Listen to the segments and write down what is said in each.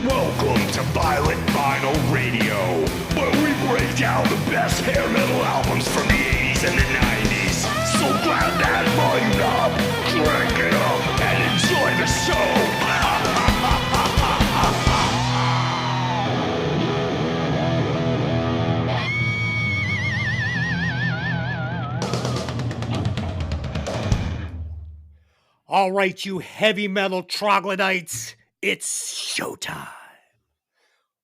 Welcome to Violent Vinyl Radio, where we break down the best hair metal albums from the 80s and the 90s. So grab that volume knob, crank it up, and enjoy the show. All right, you heavy metal troglodytes, it's showtime.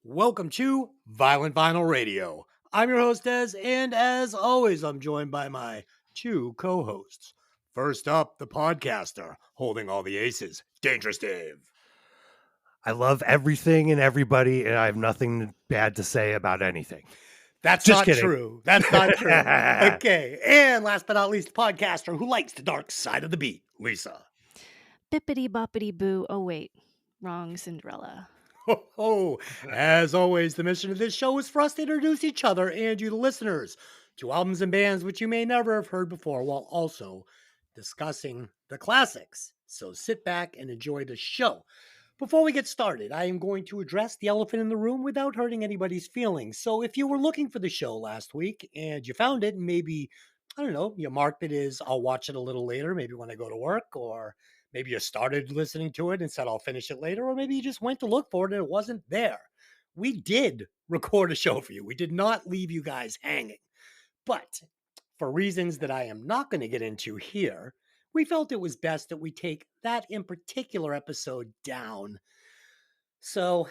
Welcome to Violent Vinyl Radio. I'm your host, Des, and as always, I'm joined by my two co-hosts. First up, the podcaster, holding all the aces, Dangerous Dave. I love everything and everybody, and I have nothing bad to say about anything. That's Just not kidding. true. That's not true. Okay, and last but not least, the podcaster who likes the dark side of the beat, Lisa. Bippity boppity boo. Oh, wait. Wrong Cinderella. Oh, as always, the mission of this show is for us to introduce each other and you, the listeners, to albums and bands which you may never have heard before, while also discussing the classics. So sit back and enjoy the show. Before we get started, I am going to address the elephant in the room without hurting anybody's feelings. So if you were looking for the show last week and you found it, and maybe, I don't know, you marked it as I'll watch it a little later, maybe when I go to work, or maybe you started listening to it and said I'll finish it later, or maybe you just went to look for it and it wasn't there. We did record a show for you. We did not leave you guys hanging. But for reasons that I am not going to get into here, we felt it was best that we take that in particular episode down. So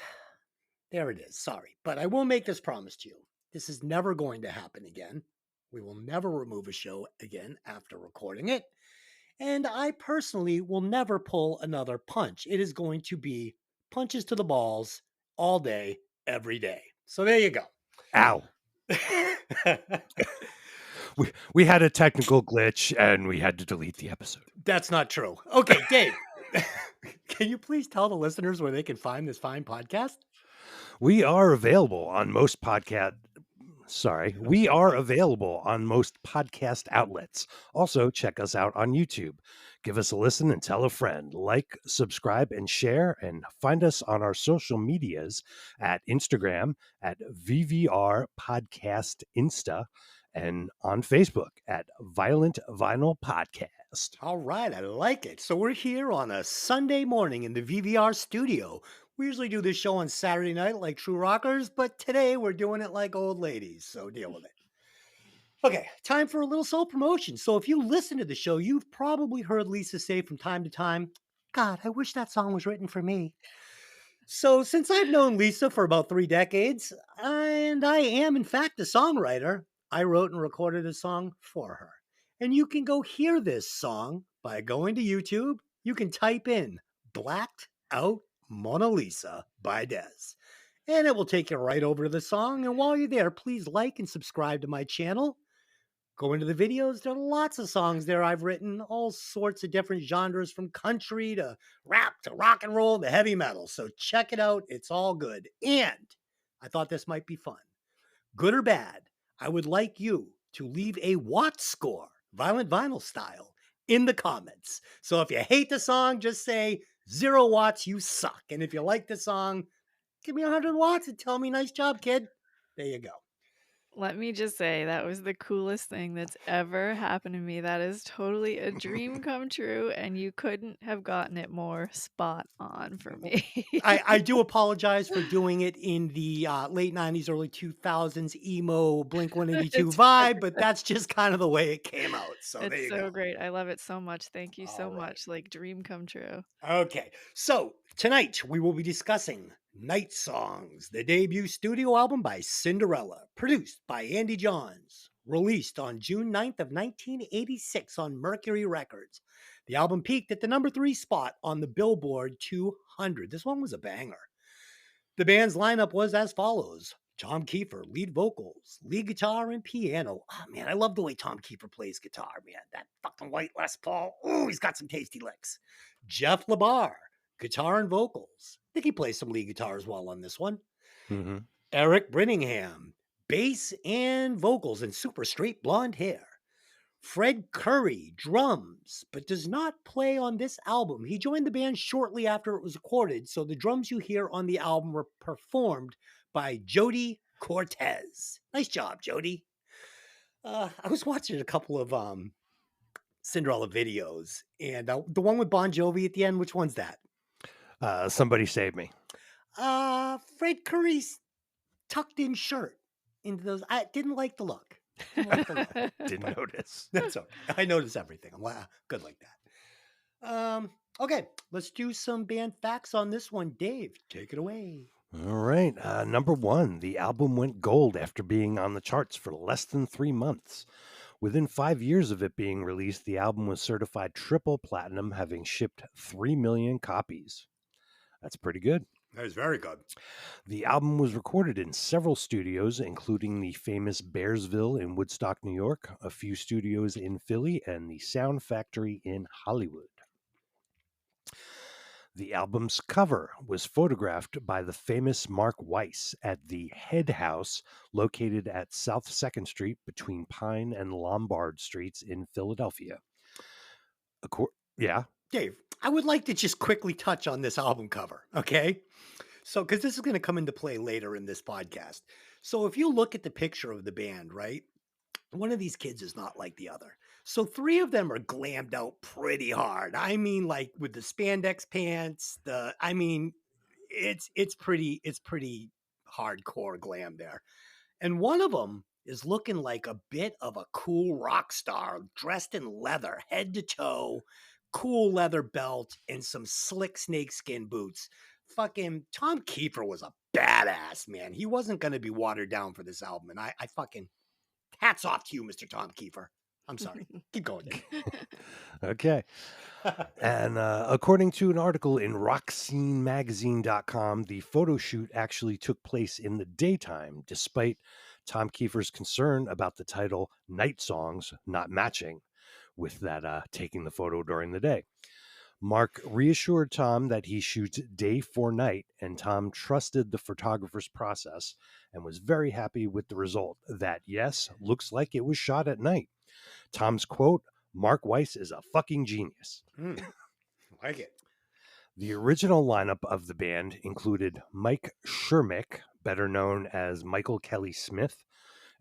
there it is. Sorry. But I will make this promise to you. This is never going to happen again. We will never remove a show again after recording it. And I personally will never pull another punch. It is going to be punches to the balls all day, every day. So there you go. Ow. We had a technical glitch and we had to delete the episode. That's not true. Okay, Dave, can you please tell the listeners where they can find this fine podcast? We are available on most We are available on most podcast outlets. Also, check us out on YouTube. Give us a listen and tell a friend. Like, subscribe, and share. And find us on our social medias at Instagram at VVR Podcast Insta and on Facebook at Violent Vinyl Podcast. All right, I like it. So we're here on a Sunday morning in the VVR studio. We usually do this show on Saturday night like true rockers, but today we're doing it like old ladies, so deal with it. Okay, time for a little self-promotion. So if you listen to the show, you've probably heard Lisa say from time to time, God, I wish that song was written for me. So since I've known Lisa for about 3 decades, and I am in fact a songwriter, I wrote and recorded a song for her. And you can go hear this song by going to YouTube. You can type in Blacked Out Mona Lisa by Des. And it will take you right over to the song. And while you're there, please like and subscribe to my channel. Go into the videos. There are lots of songs there I've written, all sorts of different genres from country to rap to rock and roll to heavy metal. So check it out. It's all good. And I thought this might be fun. Good or bad, I would like you to leave a Watt score, Violent Vinyl style, in the comments. So if you hate the song, just say 0 watts, you suck. And if you like the song, give me 100 watts and tell me nice job, kid. There you go. Let me just say that was the coolest thing that's ever happened to me. That is totally a dream come true, and you couldn't have gotten it more spot on for me. I do apologize for doing it in the late 90s, early 2000s emo Blink-182 It's vibe, but that's just kind of the way it came out. So there It's you so go. great. I love it so much. Thank you so All right. much. Like dream come true. Okay, so tonight we will be discussing Night Songs, the debut studio album by Cinderella, produced by Andy Johns, released on June 9th of 1986 on Mercury Records. The album peaked at the number 3 spot on the Billboard 200. This one was a banger. The band's lineup was as follows: Tom Kiefer, lead vocals, lead guitar, and piano. Oh, man, I love the way Tom Kiefer plays guitar, man. That fucking white Les Paul. Oh, he's got some tasty licks. Jeff LaBar, guitar and vocals. I think he plays some lead guitar as well on this one. Mm-hmm. Eric Brinningham, bass and vocals and super straight blonde hair. Fred Curry, drums, but does not play on this album. He joined the band shortly after it was recorded, so the drums you hear on the album were performed by Jody Cortez. Nice job, Jody. I was watching a couple of Cinderella videos, and the one with Bon Jovi at the end, which one's that? Somebody Save Me. Fred Curry's tucked in shirt into those. I didn't like the look. Didn't notice. That's okay. I notice everything. I'm good like that. Okay, let's do some band facts on this one. Dave, take it away. All right. Number one, the album went gold after being on the charts for less than 3 months. Within 5 years of it being released, the album was certified triple platinum, having shipped 3 million copies. That's pretty good. That is very good. The album was recorded in several studios, including the famous Bearsville in Woodstock, New York, a few studios in Philly, and the Sound Factory in Hollywood. The album's cover was photographed by the famous Mark Weiss at the Head House, located at South 2nd Street between Pine and Lombard Streets in Philadelphia. Yeah? Dave, I would like to just quickly touch on this album cover, okay? So, because this is going to come into play later in this podcast. So, if you look at the picture of the band, right, one of these kids is not like the other. So, 3 of them are glammed out pretty hard. I mean, like with the spandex pants. It's pretty hardcore glam there. And one of them is looking like a bit of a cool rock star, dressed in leather, head to toe, cool leather belt, and some slick snakeskin boots. Fucking Tom Kiefer was a badass, man. He wasn't going to be watered down for this album. And I fucking hats off to you, Mr. Tom Kiefer. I'm sorry. Keep going, Dave. Okay. And according to an article in rockscenemagazine.com, the photo shoot actually took place in the daytime, despite Tom Kiefer's concern about the title Night Songs not matching with that taking the photo during the day. Mark reassured Tom that he shoots day for night, and Tom trusted the photographer's process and was very happy with the result. That, yes, looks like it was shot at night. Tom's quote, "Mark Weiss is a fucking genius." Like it. The original lineup of the band included Mike Shermick, better known as Michael Kelly Smith,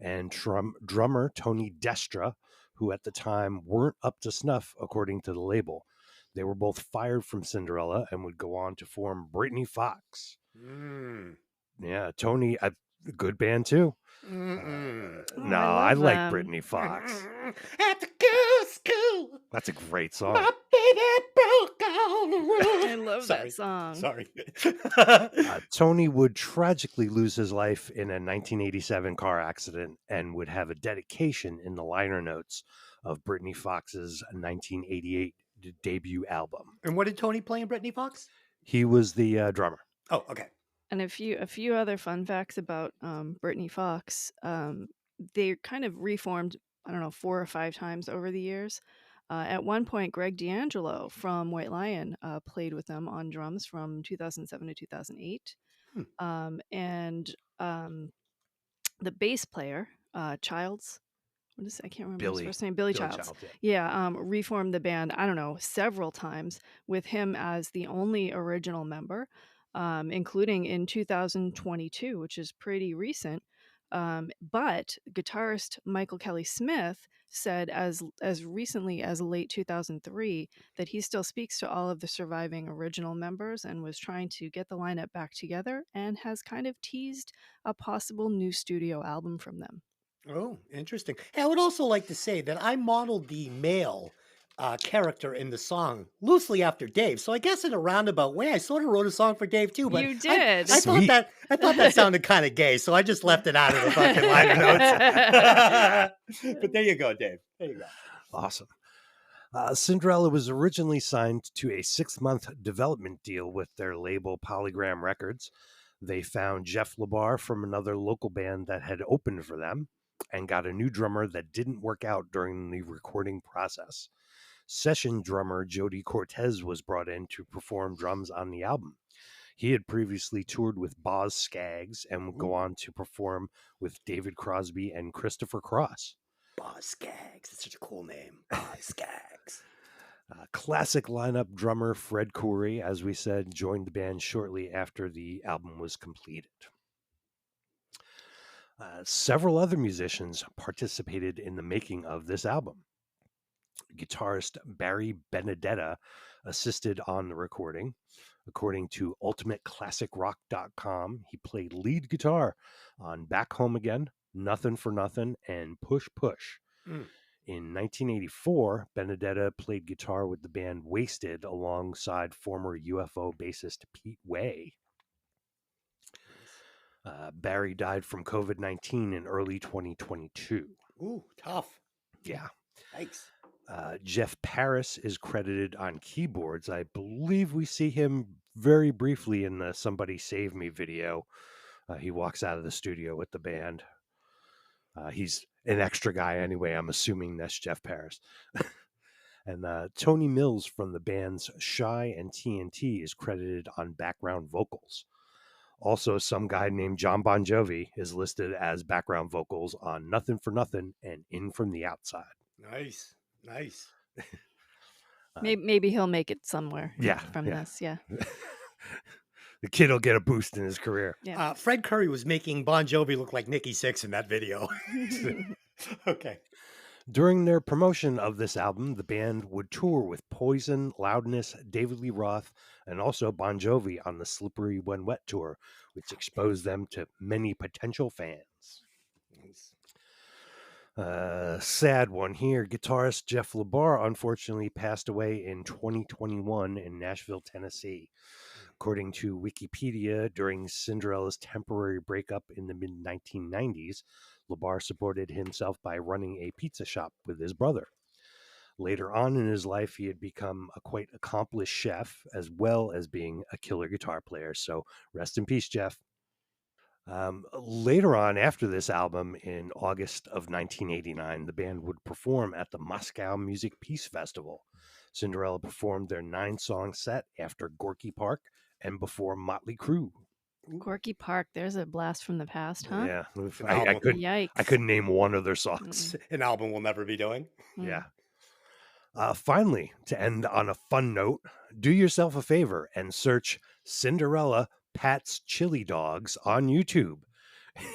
and drummer Tony Destra, who at the time weren't up to snuff, according to the label. They were both fired from Cinderella and would go on to form Britny Fox. Yeah, Tony, a good band too. No, I like Britny Fox. At the girls' school. That's a great song. My baby broke all the rules. I love that song. Sorry. Tony would tragically lose his life in a 1987 car accident and would have a dedication in the liner notes of Britny Fox's 1988 debut album. And what did Tony play in Britny Fox? He was the drummer. Oh, okay. And a few other fun facts about Britny Fox. They kind of reformed, I don't know, 4 or 5 times over the years. At one point, Greg D'Angelo from White Lion played with them on drums from 2007 to 2008. And the bass player, Childs, I can't remember his first name, Billy Childs. Reformed the band, I don't know, several times with him as the only original member, including in 2022, which is pretty recent. But guitarist Michael Kelly Smith said as recently as late 2003 that he still speaks to all of the surviving original members and was trying to get the lineup back together and has kind of teased a possible new studio album from them. Oh, interesting. Hey, I would also like to say that I modeled the male character in the song loosely after Dave. So I guess in a roundabout way, I sort of wrote a song for Dave too. But you did. I thought that sounded kind of gay, so I just left it out of the fucking liner notes. But there you go, Dave. There you go. Awesome. Cinderella was originally signed to a 6-month development deal with their label Polygram Records. They found Jeff LaBar from another local band that had opened for them and got a new drummer that didn't work out during the recording process. Session drummer Jody Cortez was brought in to perform drums on the album. He had previously toured with Boz Scaggs and would go on to perform with David Crosby and Christopher Cross. Boz Scaggs. It's such a cool name. Boz Scaggs. Classic lineup drummer Fred Coury, as we said, joined the band shortly after the album was completed. Several other musicians participated in the making of this album. Guitarist Barry Benedetta assisted on the recording. According to UltimateClassicRock.com, he played lead guitar on Back Home Again, Nothing for Nothing, and Push Push. Mm. In 1984, Benedetta played guitar with the band Wasted alongside former UFO bassist Pete Way. Barry died from COVID-19 in early 2022. Ooh, tough. Yeah. Thanks. Jeff Paris is credited on keyboards. I believe we see him very briefly in the Somebody Save Me video. He walks out of the studio with the band. He's an extra guy anyway. I'm assuming that's Jeff Paris. And Tony Mills from the bands Shy and TNT is credited on background vocals. Also, some guy named John Bon Jovi is listed as background vocals on Nothing for Nothing and In From the Outside. Nice. Maybe he'll make it somewhere. Yeah, From yeah. this, yeah. The kid will get a boost in his career. Yeah. Fred Coury was making Bon Jovi look like Nikki Sixx in that video. Okay. During their promotion of this album, the band would tour with Poison, Loudness, David Lee Roth, and also Bon Jovi on the Slippery When Wet tour, which exposed them to many potential fans. Nice. Sad one here. Guitarist Jeff LaBar unfortunately passed away in 2021 in Nashville, Tennessee. According to Wikipedia, during Cinderella's temporary breakup in the mid-1990s, LaBar supported himself by running a pizza shop with his brother. Later on in his life, he had become a quite accomplished chef, as well as being a killer guitar player. So rest in peace, Jeff. Later on, after this album, in August of 1989, the band would perform at the Moscow Music Peace Festival. Cinderella performed their 9-song set after Gorky Park and before Motley Crue. Gorky Park, there's a blast from the past, huh? Yeah, An I album. couldn't. Yikes. I couldn't name one of their songs. An album we'll never be doing. Yeah. Finally, to end on a fun note, do yourself a favor and search Cinderella Pat's Chili Dogs on YouTube.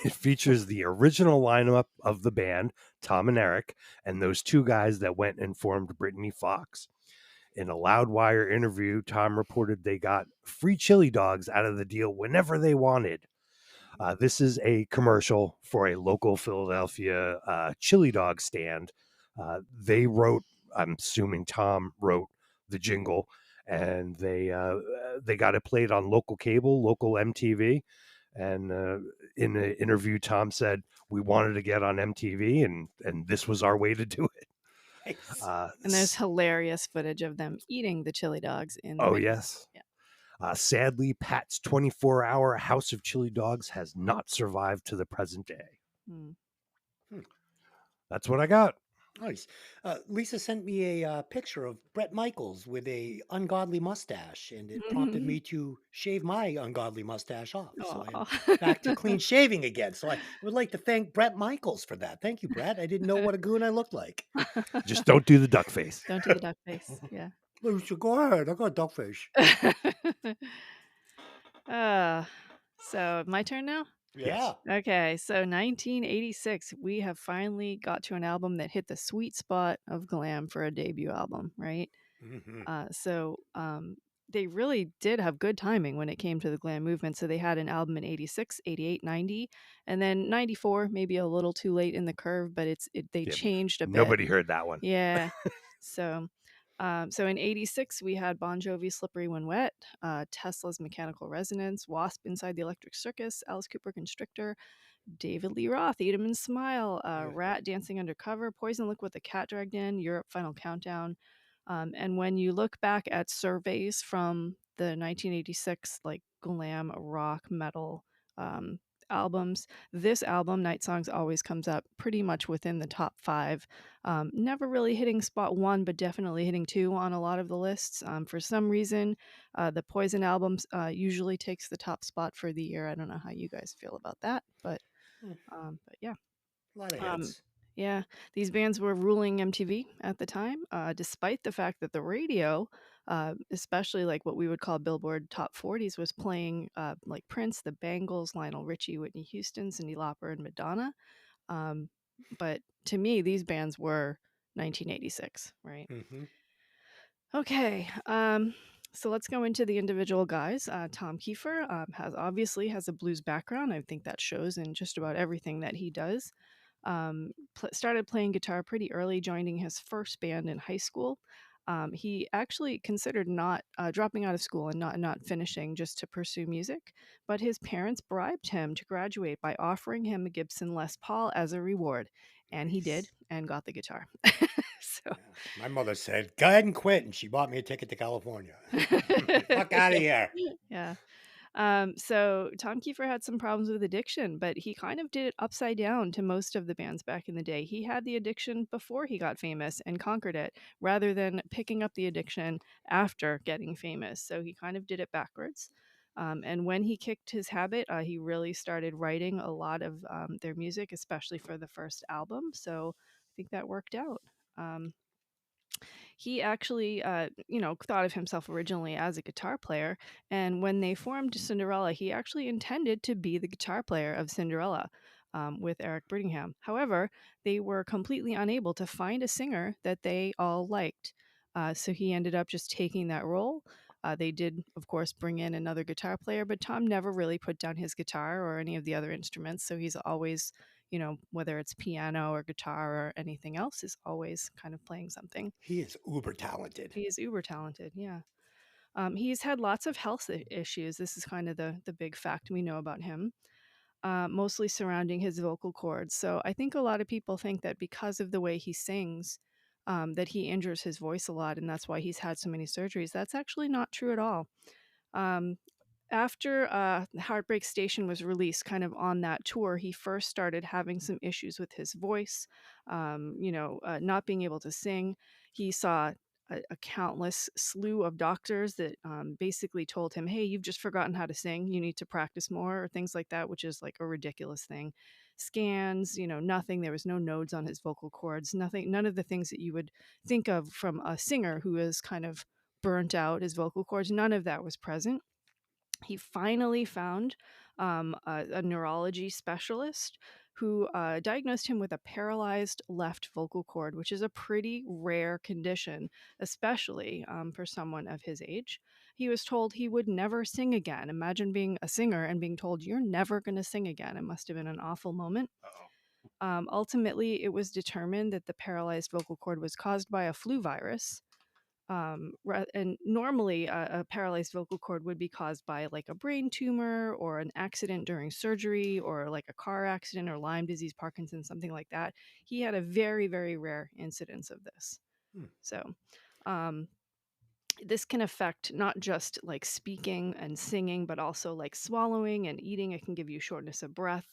It features the original lineup of the band, Tom and Eric, and those two guys that went and formed Brittany Fox. In a Loudwire interview, Tom reported they got free chili dogs out of the deal whenever they wanted. This is a commercial for a local Philadelphia chili dog stand. They wrote, I'm assuming Tom wrote the jingle, and they got it played on local cable, local MTV. And in the interview, Tom said, we wanted to get on MTV, and this was our way to do it. Nice. And there's hilarious footage of them eating the chili dogs in the Oh, video. yes. Yeah. Sadly, Pat's 24-hour House of Chili Dogs has not survived to the present day. That's what I got. Nice. Lisa sent me a picture of Bret Michaels with a ungodly mustache, and it prompted me to shave my ungodly mustache off. So I'm back to clean shaving again. So I would like to thank Bret Michaels for that. Thank you, Bret. I didn't know what a goon I looked like. Just don't do the duck face. Don't do the duck face. Yeah. Lisa, go ahead. I got duck face. So my turn now? Yeah. Okay, so 1986, we have finally got to an album that hit the sweet spot of glam for a debut album, right? They really did have good timing when it came to the glam movement. So they had an album in 86, 88, 90, and then 94, maybe a little too late in the curve, but they changed a bit. Nobody heard that one. Yeah. So in 86, we had Bon Jovi, Slippery When Wet, Tesla's Mechanical Resonance, Wasp, Inside the Electric Circus, Alice Cooper, Constrictor, David Lee Roth, Eat 'Em and Smile, Rat, Dancing Undercover, Poison, Look What the Cat Dragged In, Europe, Final Countdown. And when you look back at surveys from the 1986 like glam rock metal albums, this album, Night Songs, always comes up pretty much within the top 5. Never really hitting spot 1, but definitely hitting 2 on a lot of the lists. For some reason, the Poison albums usually takes the top spot for the year. I don't know how you guys feel about that, but yeah. A lot of hits. Yeah, these bands were ruling MTV at the time, despite the fact that the radio, especially like what we would call Billboard Top 40s, was playing like Prince, the Bangles, Lionel Richie, Whitney Houston, Cyndi Lauper, and Madonna. Um, but to me, these bands were 1986, right? Hmm. Okay, so let's go into the individual guys. Tom Kiefer has a blues background. I think that shows in just about everything that he does. Started playing guitar pretty early, joining his first band in high school. He actually considered not dropping out of school and not finishing just to pursue music, but his parents bribed him to graduate by offering him a Gibson Les Paul as a reward, and he did Nice. and got the guitar. So. Yeah. My mother said, "Go ahead and quit," and she bought me a ticket to California. Fuck out of here. Yeah. So Tom Kiefer had some problems with addiction, but he kind of did it upside down to most of the bands back in the day. He had the addiction before he got famous and conquered it, rather than picking up the addiction after getting famous. So he kind of did it backwards. And when he kicked his habit, he really started writing a lot of their music, especially for the first album. So I think that worked out. Um, he actually, thought of himself originally as a guitar player. And when they formed Cinderella, he actually intended to be the guitar player of Cinderella with Eric Brittingham. However, they were completely unable to find a singer that they all liked. So he ended up just taking that role. They did, of course, bring in another guitar player, but Tom never really put down his guitar or any of the other instruments. So he's always, whether it's piano or guitar or anything else, is always kind of playing something. He is uber talented. He is uber talented, yeah. He's had lots of health issues. This is kind of the big fact we know about him, mostly surrounding his vocal cords. So I think a lot of people think that because of the way he sings, that he injures his voice a lot, and that's why he's had so many surgeries. That's actually not true at all. Um, After Heartbreak Station was released, kind of on that tour, he first started having some issues with his voice, not being able to sing. He saw a countless slew of doctors that basically told him, "Hey, you've just forgotten how to sing. You need to practice more," or things like that, which is like a ridiculous thing. Scans, nothing. There was no nodes on his vocal cords. Nothing. None of the things that you would think of from a singer who is kind of burnt out his vocal cords. None of that was present. He finally found a neurology specialist who diagnosed him with a paralyzed left vocal cord, which is a pretty rare condition, especially for someone of his age. He was told he would never sing again. Imagine being a singer and being told you're never going to sing again. It must have been an awful moment. Uh-oh. Ultimately, it was determined that the paralyzed vocal cord was caused by a flu virus. And normally a paralyzed vocal cord would be caused by like a brain tumor or an accident during surgery or like a car accident or Lyme disease, Parkinson's, something like that. He had a very, very rare incidence of this. Hmm. So, um, this can affect not just like speaking and singing, but also like swallowing and eating. It can give you shortness of breath,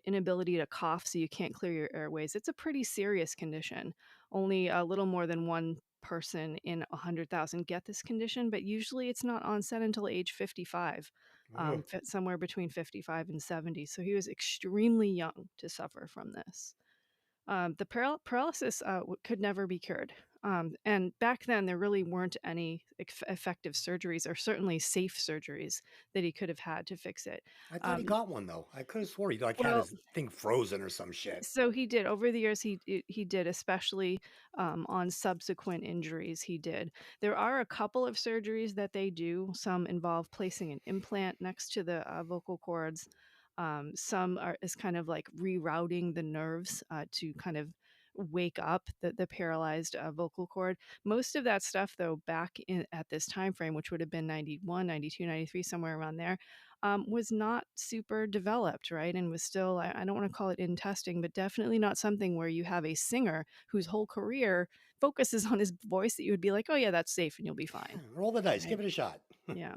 inability to cough, so you can't clear your airways. It's a pretty serious condition. Only a little more than one person in 100,000 get this condition, but usually it's not onset until age 55, Ugh. somewhere between 55 and 70. So he was extremely young to suffer from this. The paralysis could never be cured. And back then, there really weren't any effective surgeries or certainly safe surgeries that he could have had to fix it. I thought he Um, got one though. I could have swore he like had well, his thing frozen or some shit. so he did over the years. He did, especially on subsequent injuries. He did. There are a couple of surgeries that they do. Some involve placing an implant next to the vocal cords. Some are is kind of like rerouting the nerves to kind of wake up the paralyzed vocal cord. Most of that stuff, though, back in at this time frame, which would have been 91, 92, 93, somewhere around there, was not super developed, right? And was still, I don't want to call it in testing, but definitely not something where you have a singer whose whole career focuses on his voice that you would be like, oh, yeah, that's safe and you'll be fine, Roll the dice, right? give it a shot. Yeah.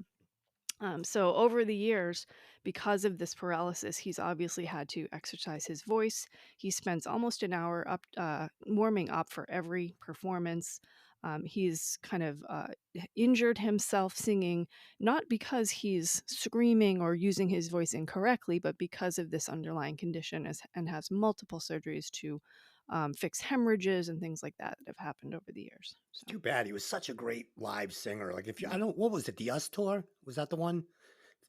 So over the years, because of this paralysis, he's obviously had to exercise his voice. He spends almost an hour up warming up for every performance. He's kind of injured himself singing, not because he's screaming or using his voice incorrectly, but because of this underlying condition, and has multiple surgeries to fix hemorrhages and things like that have happened over the years. It's So, too bad. He was such a great live singer. Like if you, I yeah. don't, what was it? The Us tour? Was that the one?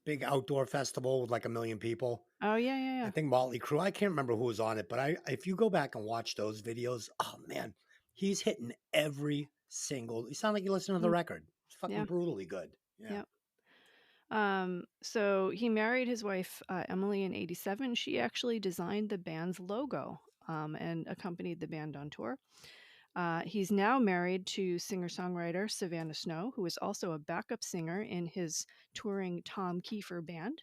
Big outdoor festival with like 1 million people. Oh, yeah, yeah, I yeah. think Motley Crue. I can't remember who was on it, but if you go back and watch those videos, oh man, he's hitting every single. You sound like you listen to the Mm, record. It's fucking yeah, brutally good. Yeah. yeah. So he married his wife, Emily, in '87. She actually designed the band's logo, and accompanied the band on tour. He's now married to singer-songwriter Savannah Snow, who is also a backup singer in his touring Tom Kiefer band.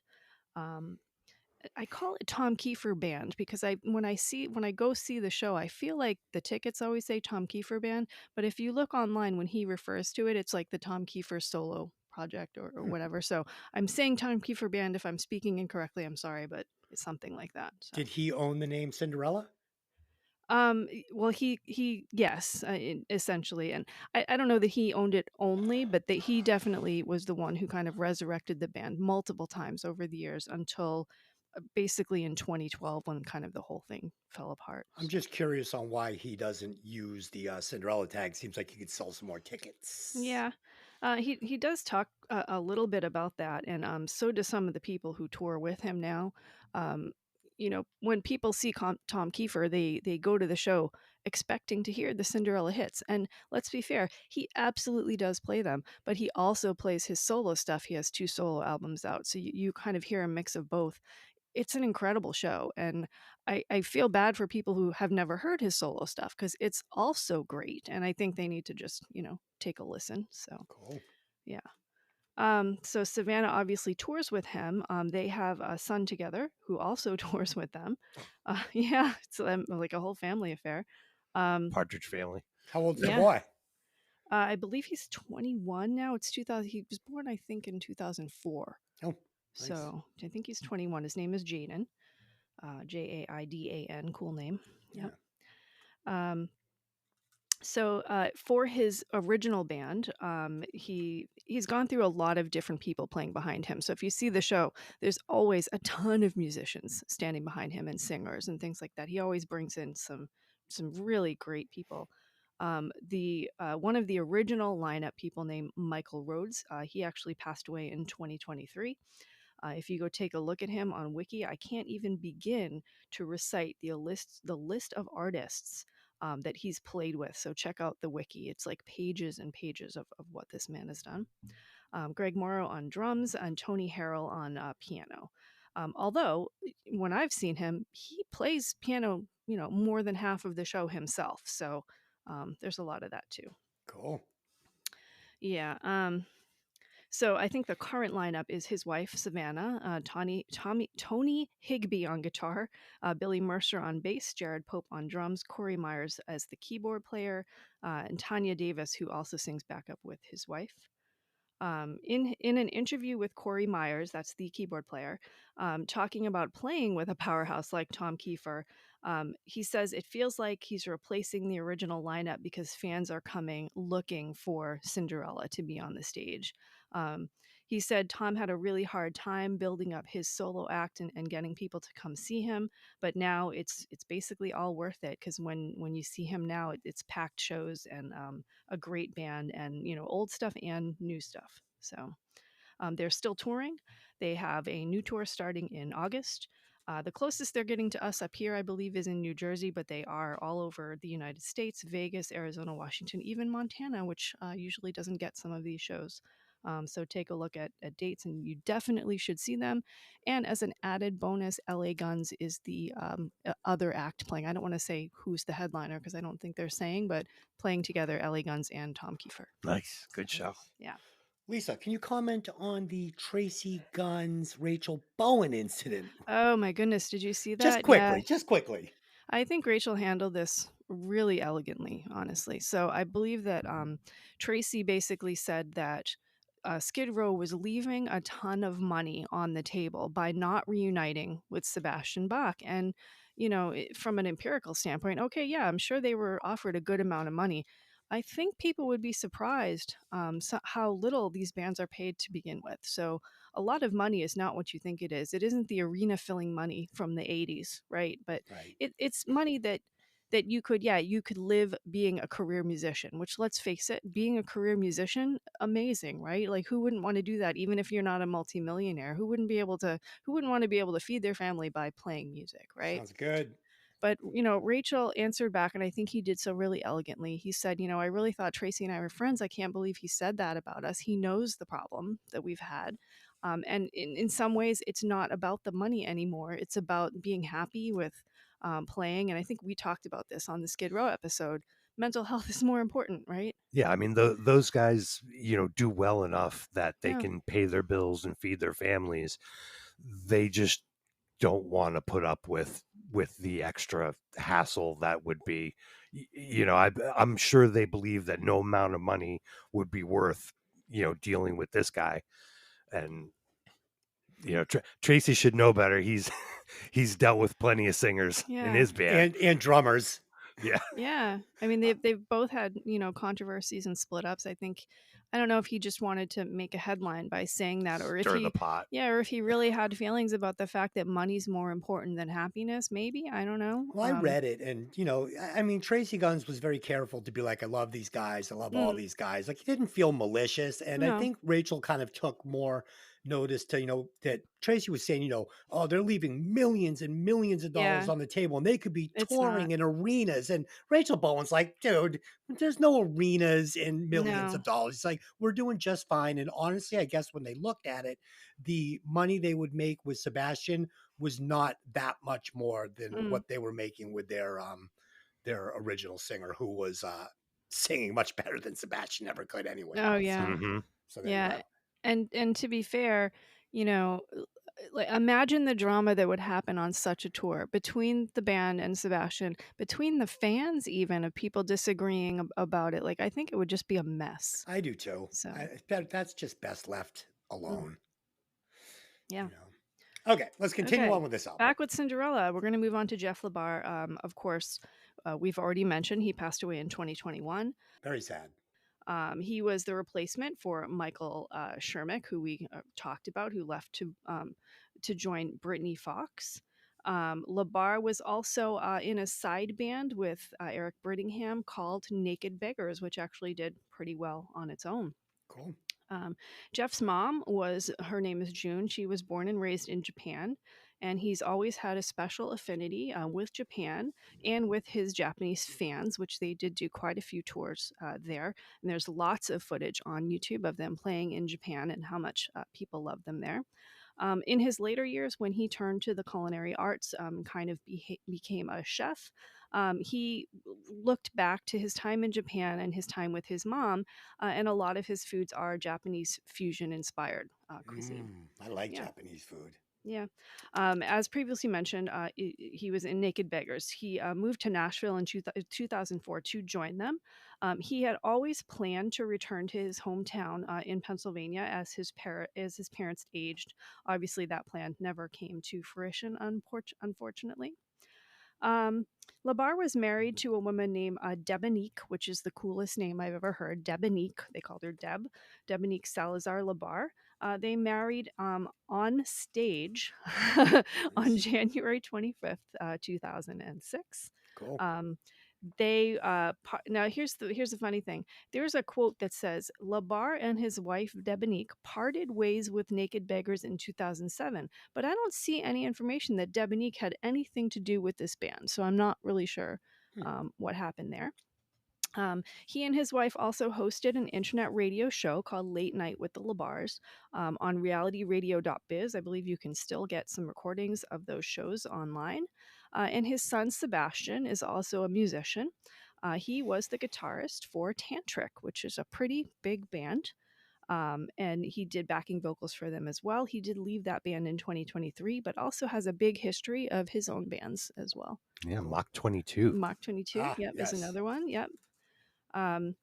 Um, I call it Tom Kiefer Band because when I go see the show, I feel like the tickets always say Tom Kiefer Band, but if you look online when he refers to it, it's like the Tom Kiefer solo project or Hmm. whatever. So I'm saying Tom Kiefer Band. If I'm speaking incorrectly, I'm sorry, but it's something like that. So. Did he own the name Cinderella? Well, yes, essentially, and I don't know that he owned it only, but that he definitely was the one who kind of resurrected the band multiple times over the years until basically in 2012 when kind of the whole thing fell apart. I'm just curious on why he doesn't use the Cinderella tag. Seems like he could sell some more tickets. Yeah, he does talk a little bit about that, and so do some of the people who tour with him now. Um, when people see Tom Kiefer, they go to the show expecting to hear the Cinderella hits. And let's be fair, he absolutely does play them, but he also plays his solo stuff. He has 2 solo albums out, so you kind of hear a mix of both. It's an incredible show, and I feel bad for people who have never heard his solo stuff because it's also great, and I think they need to just take a listen. So Cool. yeah. So Savannah obviously tours with him. They have a son together who also tours with them. Yeah, it's like a whole family affair. Um, Partridge Family. How old's the yeah, boy? I believe he's 21 now. It's 2000. He was born, I think, in 2004. Oh, nice. So I think he's 21. His name is Jaden. Jaidan. Cool name. Yeah. Yep. So for his original band, he's gone through a lot of different people playing behind him. So if you see the show, there's always a ton of musicians standing behind him and singers and things like that. He always brings in some really great people. The one of the original lineup people named Michael Rhodes, he actually passed away in 2023. If you go take a look at him on Wiki, I can't even begin to recite the list of artists that he's played with. So check out the Wiki. It's like pages and pages of what this man has done. Greg Morrow on drums and Tony Harrell on piano. Although when I've seen him, he plays piano, more than half of the show himself. So there's a lot of that too. Cool. Yeah. So I think the current lineup is his wife Savannah, Tony Higbee on guitar, Billy Mercer on bass, Jared Pope on drums, Corey Myers as the keyboard player, and Tanya Davis, who also sings backup with his wife. In an interview with Corey Myers, that's the keyboard player, talking about playing with a powerhouse like Tom Kiefer, he says it feels like he's replacing the original lineup because fans are coming looking for Cinderella to be on the stage. Um, he said Tom had a really hard time building up his solo act and getting people to come see him, but now it's basically all worth it because when you see him now, it's packed shows and a great band and old stuff and new stuff. So they're still touring. They have a new tour starting in August. The closest they're getting to us up here, I believe, is in New Jersey, but they are all over the United States: Vegas, Arizona, Washington, even Montana, which usually doesn't get some of these shows. So take a look at dates, and you definitely should see them. And as an added bonus, LA Guns is the other act playing. I don't want to say who's the headliner because I don't think they're saying, but playing together, LA Guns and Tom Kiefer. Nice. Good show. Yeah. Lisa, can you comment on the Tracy Guns Rachel Bowen incident? Oh my goodness, did you see that? Just quickly, just quickly. I think Rachel handled this really elegantly, honestly. So I believe that Tracy basically said that Skid Row was leaving a ton of money on the table by not reuniting with Sebastian Bach. And, from an empirical standpoint, okay, yeah, I'm sure they were offered a good amount of money. I think people would be surprised how little these bands are paid to begin with. So a lot of money is not what you think it is. It isn't the arena filling money from the 80s, right? But Right. it's money that you could, yeah, you could live being a career musician, which, let's face it, being a career musician, amazing, right? Like, who wouldn't want to do that? Even if you're not a multimillionaire, who wouldn't want to be able to feed their family by playing music, right? Sounds good. But, Rachel answered back, and I think he did so really elegantly. He said, I really thought Tracy and I were friends. I can't believe he said that about us. He knows the problem that we've had. And in some ways, it's not about the money anymore. It's about being happy with playing. And I think we talked about this on the Skid Row episode. Mental health is more important, right? Yeah, I mean, those guys, do well enough that they Yeah. can pay their bills and feed their families. They just don't want to put up with the extra hassle that would be. I'm sure they believe that no amount of money would be worth dealing with this guy. And Tracy should know better. He's dealt with plenty of singers in Yeah. his band. And drummers. Yeah. Yeah. I mean, they've both had, controversies and split ups. I don't know if he just wanted to make a headline by saying that, or if Stir the pot. or if he really had feelings about the fact that money's more important than happiness, maybe. I don't know. Well, I read it, and I mean, Tracy Guns was very careful to be like, "I love these guys. I love all Mm, these guys." Like, he didn't feel malicious, and I no. think Rachel kind of took more notice to that Tracy was saying, "Oh, they're leaving millions and millions of dollars Yeah, on the table, and they could be it's not. touring in arenas." And Rachel Bowen's like, "Dude, there's no arenas and millions of No. dollars. It's like we're doing just fine." And honestly, I guess when they looked at it, the money they would make with Sebastian was not that much more than Mm. what they were making with their original singer, who was singing much better than Sebastian ever could anyway. Oh, So, yeah. Hmm. so there you Yeah. go. And to be fair, you know, like, imagine the drama that would happen on such a tour between the band and Sebastian, between the fans, even, of people disagreeing about it. Like, I think it would just be a mess. I do too. So, That's just best left mm, alone. yeah. Okay, let's continue Okay. on with this album. Back with Cinderella, we're going to move on to Jeff LaBar. Of course, we've already mentioned he passed away in 2021. Very sad. He was the replacement for Michael Shermick, who we talked about, who left to join Brittany Fox. LaBar was also in a side band with Eric Brittingham called Naked Beggars, which actually did pretty well on its own. Cool. Jeff's her name is June. She was born and raised in Japan, and he's always had a special affinity with Japan and with his Japanese fans, which they did do quite a few tours there. And there's lots of footage on YouTube of them playing in Japan and how much people love them there. In his later years, when he turned to the culinary arts, kind of became a chef, he looked back to his time in Japan and his time with his mom, and a lot of his foods are Japanese fusion inspired cuisine. I like Yeah. Japanese food. Yeah. As previously mentioned, he was in Naked Beggars. He moved to Nashville in 2004 to join them. He had always planned to return to his hometown in Pennsylvania as his parents aged. Obviously, that plan never came to fruition, unfortunately. Um, LaBar was married to a woman named Debonique, which is the coolest name I've ever heard. Debonique, they called her Debonique Salazar LaBar. They married on stage on Nice. January 25th, 2006. Cool. Now here's the funny thing. There's a quote that says LaBar and his wife Debonique parted ways with Naked Beggars in 2007, but I don't see any information that Debonique had anything to do with this band, so I'm not really sure Hmm. what happened there. He and his wife also hosted an internet radio show called Late Night with the LaBars on realityradio.biz. I believe you can still get some recordings of those shows online. And his son Sebastian is also a musician. He was the guitarist for Tantric, which is a pretty big band. And he did backing vocals for them as well. He did leave that band in 2023, but also has a big history of his own bands as well. Yeah, Mach 22. Mach 22, yep, is Yes. another one. Yep. Um,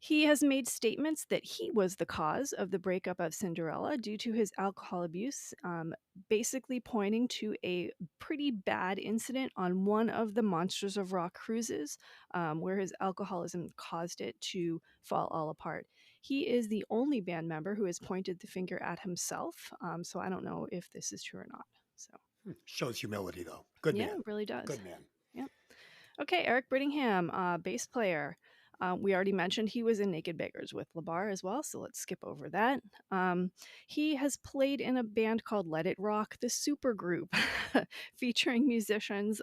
He has made statements that he was the cause of the breakup of Cinderella due to his alcohol abuse, basically pointing to a pretty bad incident on one of the Monsters of Rock cruises, where his alcoholism caused it to fall all apart. He is the only band member who has pointed the finger at himself, so I don't know if this is true or not. So, Shows humility, though. Good yeah, man. it really does. Good man. Yeah. Okay, Eric Brittingham, bass player. We already mentioned he was in Naked Beggars with LeBar as well, so let's skip over that. He has played in a band called Let It Rock, the supergroup, featuring musicians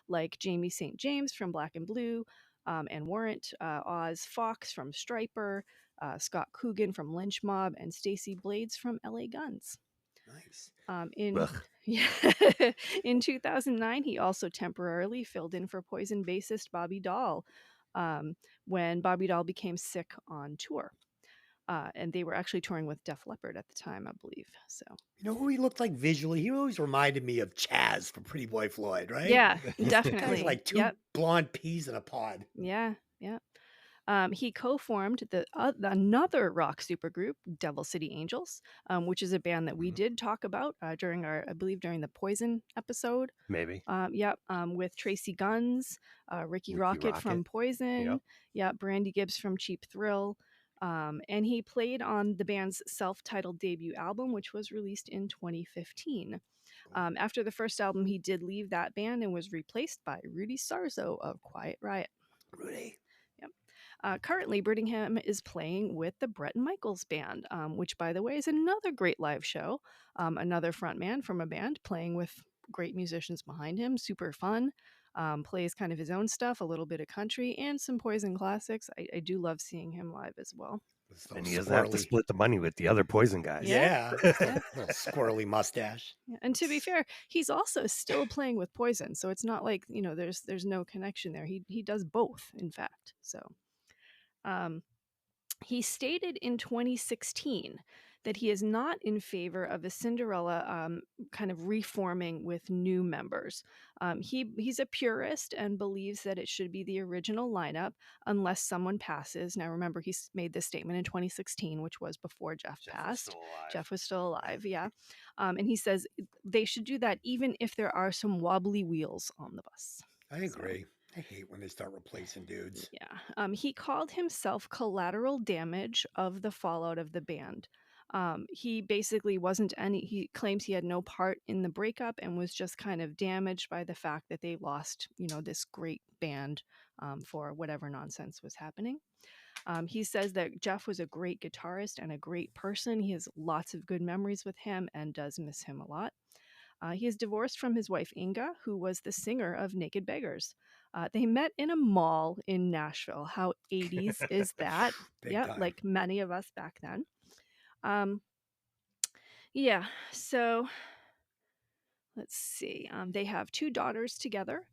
like Jamie St. James from Black and Blue, and Warrant, Oz Fox from Striper, Scott Coogan from Lynch Mob, and Stacey Blades from LA Guns. Nice. In Ugh. yeah, in 2009, he also temporarily filled in for Poison bassist Bobby Dahl when Bobby Dahl became sick on tour. And they were actually touring with Def Leppard at the time, I believe. So, You know who he looked like visually? He always reminded me of Chaz from Pretty Boy Floyd, right? yeah, Guys definitely. like two Yep. blonde peas in a pod. Yeah. Yeah. He co-formed another rock supergroup, Devil City Angels, which is a band that we Mhm. did talk about during I believe, during the Poison episode. Maybe. Yep, with Tracy Guns, Ricky Ricky Rocket Rocket. from Poison, Yep. yeah, Brandy Gibbs from Cheap Thrill, and he played on the band's self-titled debut album, which was released in 2015. After the first album, he did leave that band and was replaced by Rudy Sarzo of Quiet Riot. Rudy. Currently, Brittingham is playing with the Bret and Michaels Band, which, by the way, is another great live show. Another frontman from a band playing with great musicians behind him. Super fun. Plays kind of his own stuff, a little bit of country, and some Poison classics. I do love seeing him live as well. With And those he doesn't have to squirrely. split the money with the other Poison guys. Yeah. Yeah. Little squirrely mustache. Yeah, and to be fair, he's also still playing with Poison, so it's not like there's no connection there. He does both, in fact. So. He stated in 2016 that he is not in favor of a Cinderella kind of reforming with new members. He's a purist and believes that it should be the original lineup unless someone passes. Now, remember, he made this statement in 2016, which was before Jeff passed. Jeff was still alive, yeah. And he says they should do that even if there are some wobbly wheels on the bus. I agree. I hate when they start replacing dudes. Yeah. He called himself collateral damage of the fallout of the band. He basically he claims he had no part in the breakup and was just kind of damaged by the fact that they lost, this great band for whatever nonsense was happening. He says that Jeff was a great guitarist and a great person. He has lots of good memories with him and does miss him a lot. He is divorced from his wife Inga, who was the singer of Naked Beggars. They met in a mall in Nashville. How 80s is that? Big Yeah, time. like many of us back then. Yeah, so let's see. They have 2 daughters together.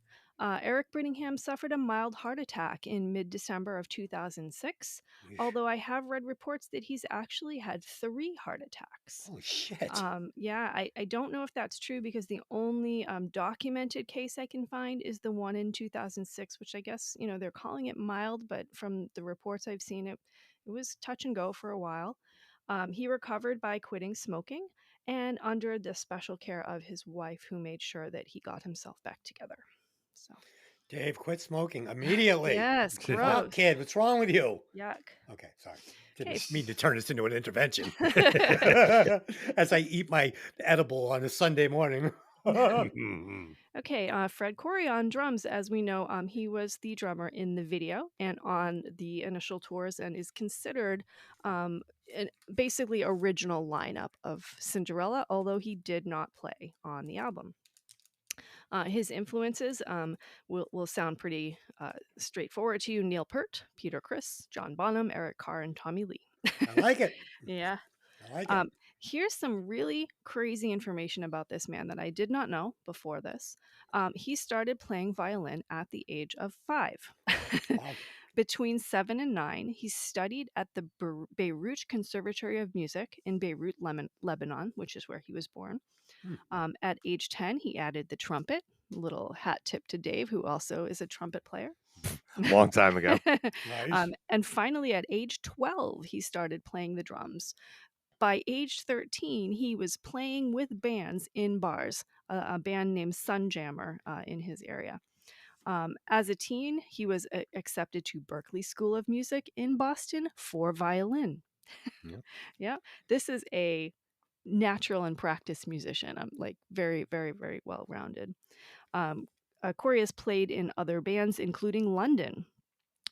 Eric Brittingham suffered a mild heart attack in mid-December of 2006, Yeesh. although I have read reports that he's actually had 3 heart attacks. Holy shit. Yeah, I don't know if that's true because the only documented case I can find is the one in 2006, which I guess, they're calling it mild, but from the reports I've seen, it was touch and go for a while. He recovered by quitting smoking and under the special care of his wife, who made sure that he got himself back together. So, Dave, quit smoking immediately. yes, Oh, gross. kid, what's wrong with you? Yuck. Okay, sorry. Didn't Okay. mean to turn this into an intervention. As I eat my edible on a Sunday morning. Okay, Fred Corey on drums. As we know, he was the drummer in the video and on the initial tours, and is considered basically original lineup of Cinderella, although he did not play on the album. His influences will sound pretty straightforward to you: Neil Peart, Peter Criss, John Bonham, Eric Carr, and Tommy Lee. I like it. Yeah. I like it. Here's some really crazy information about this man that I did not know before this. He started playing violin at the age of 5. Wow. Between 7 and 9, he studied at the Beirut Conservatory of Music in Beirut, Lebanon, which is where he was born. At age 10, he added the trumpet, Little hat tip to Dave, who also is a trumpet player. Long time ago. Nice. And finally, at age 12, he started playing the drums. By age 13, he was playing with bands in bars, a band named Sunjammer in his area. As a teen, he was accepted to Berklee School of Music in Boston for violin. Yep. Yeah, this is a natural and practiced musician. I'm like very, very, very well rounded. Corey has played in other bands, including London,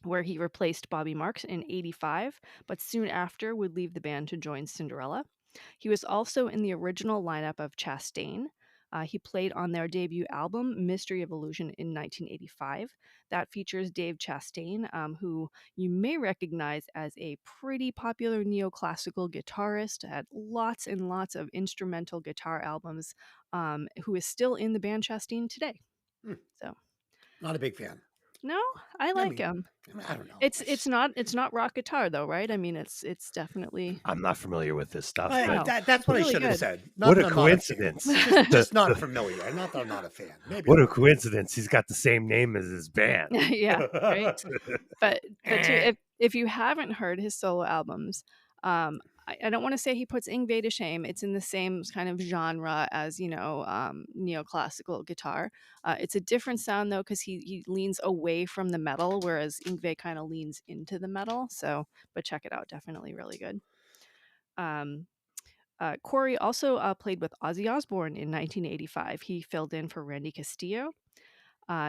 where he replaced Bobby Marks in '85, but soon after would leave the band to join Cinderella. He was also in the original lineup of Chastain. He played on their debut album, Mystery of Illusion, in 1985. That features Dave Chastain, who you may recognize as a pretty popular neoclassical guitarist, had lots and lots of instrumental guitar albums, who is still in the band Chastain today. Hmm. So, Not a big fan. no, I like mean, him. I don't know. It's not rock guitar though, right? I mean, it's definitely I'm not familiar with this stuff. I- but that's what I Really should have good. said. What that a I'm not coincidence. fan. Just not familiar. Not that I'm not a fan. Maybe What I'm a coincidence. He's got the same name as his band. yeah, right. wrong. But if you haven't heard his solo albums, I don't want to say he puts Yngwie to shame. It's in the same kind of genre as neoclassical guitar. It's a different sound though because he leans away from the metal, whereas Yngwie kind of leans into the metal. So, but check it out, definitely really good. Corey also played with Ozzy Osbourne in 1985. He filled in for Randy Castillo.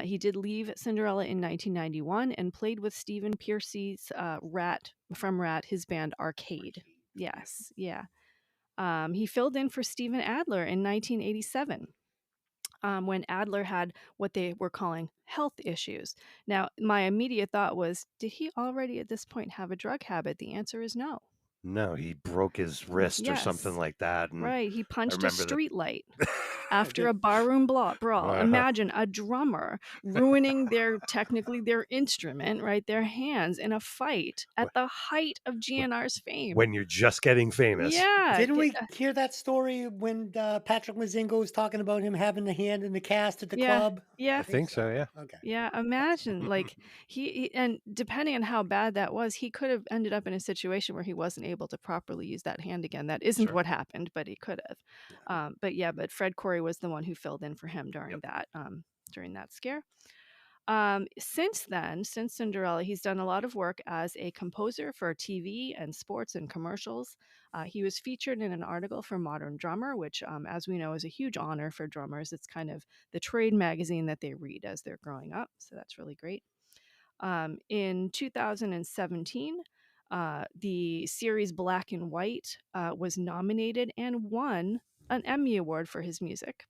He did leave Cinderella in 1991 and played with Stephen Pearcy's Rat, his band Arcade. Yes, yeah. He filled in for Steven Adler in 1987. When Adler had what they were calling health issues. Now, my immediate thought was, did he already at this point have a drug habit? The answer is no. No, he broke his wrist or something Yes. like that. And Right, he punched a remember that. street light after a barroom brawl. Imagine a drummer ruining technically their instrument, right, their hands in a fight at the height of GNR's fame. When you're just getting famous. Yeah. Didn't we hear that story when Patrick Mazingo was talking about him having a hand in the cast at the club? Yeah. I think so, yeah. Okay. Yeah, imagine like he and depending on how bad that was, he could have ended up in a situation where he wasn't able to properly use that hand again. That isn't Sure. what happened, but he could have. But Fred Corey was the one who filled in for him during that scare. Since then, since Cinderella, he's done a lot of work as a composer for TV and sports and commercials. He was featured in an article for Modern Drummer, which, as we know, is a huge honor for drummers. It's kind of the trade magazine that they read as they're growing up. So that's really great. In 2017, the series Black and White was nominated and won an Emmy Award for his music.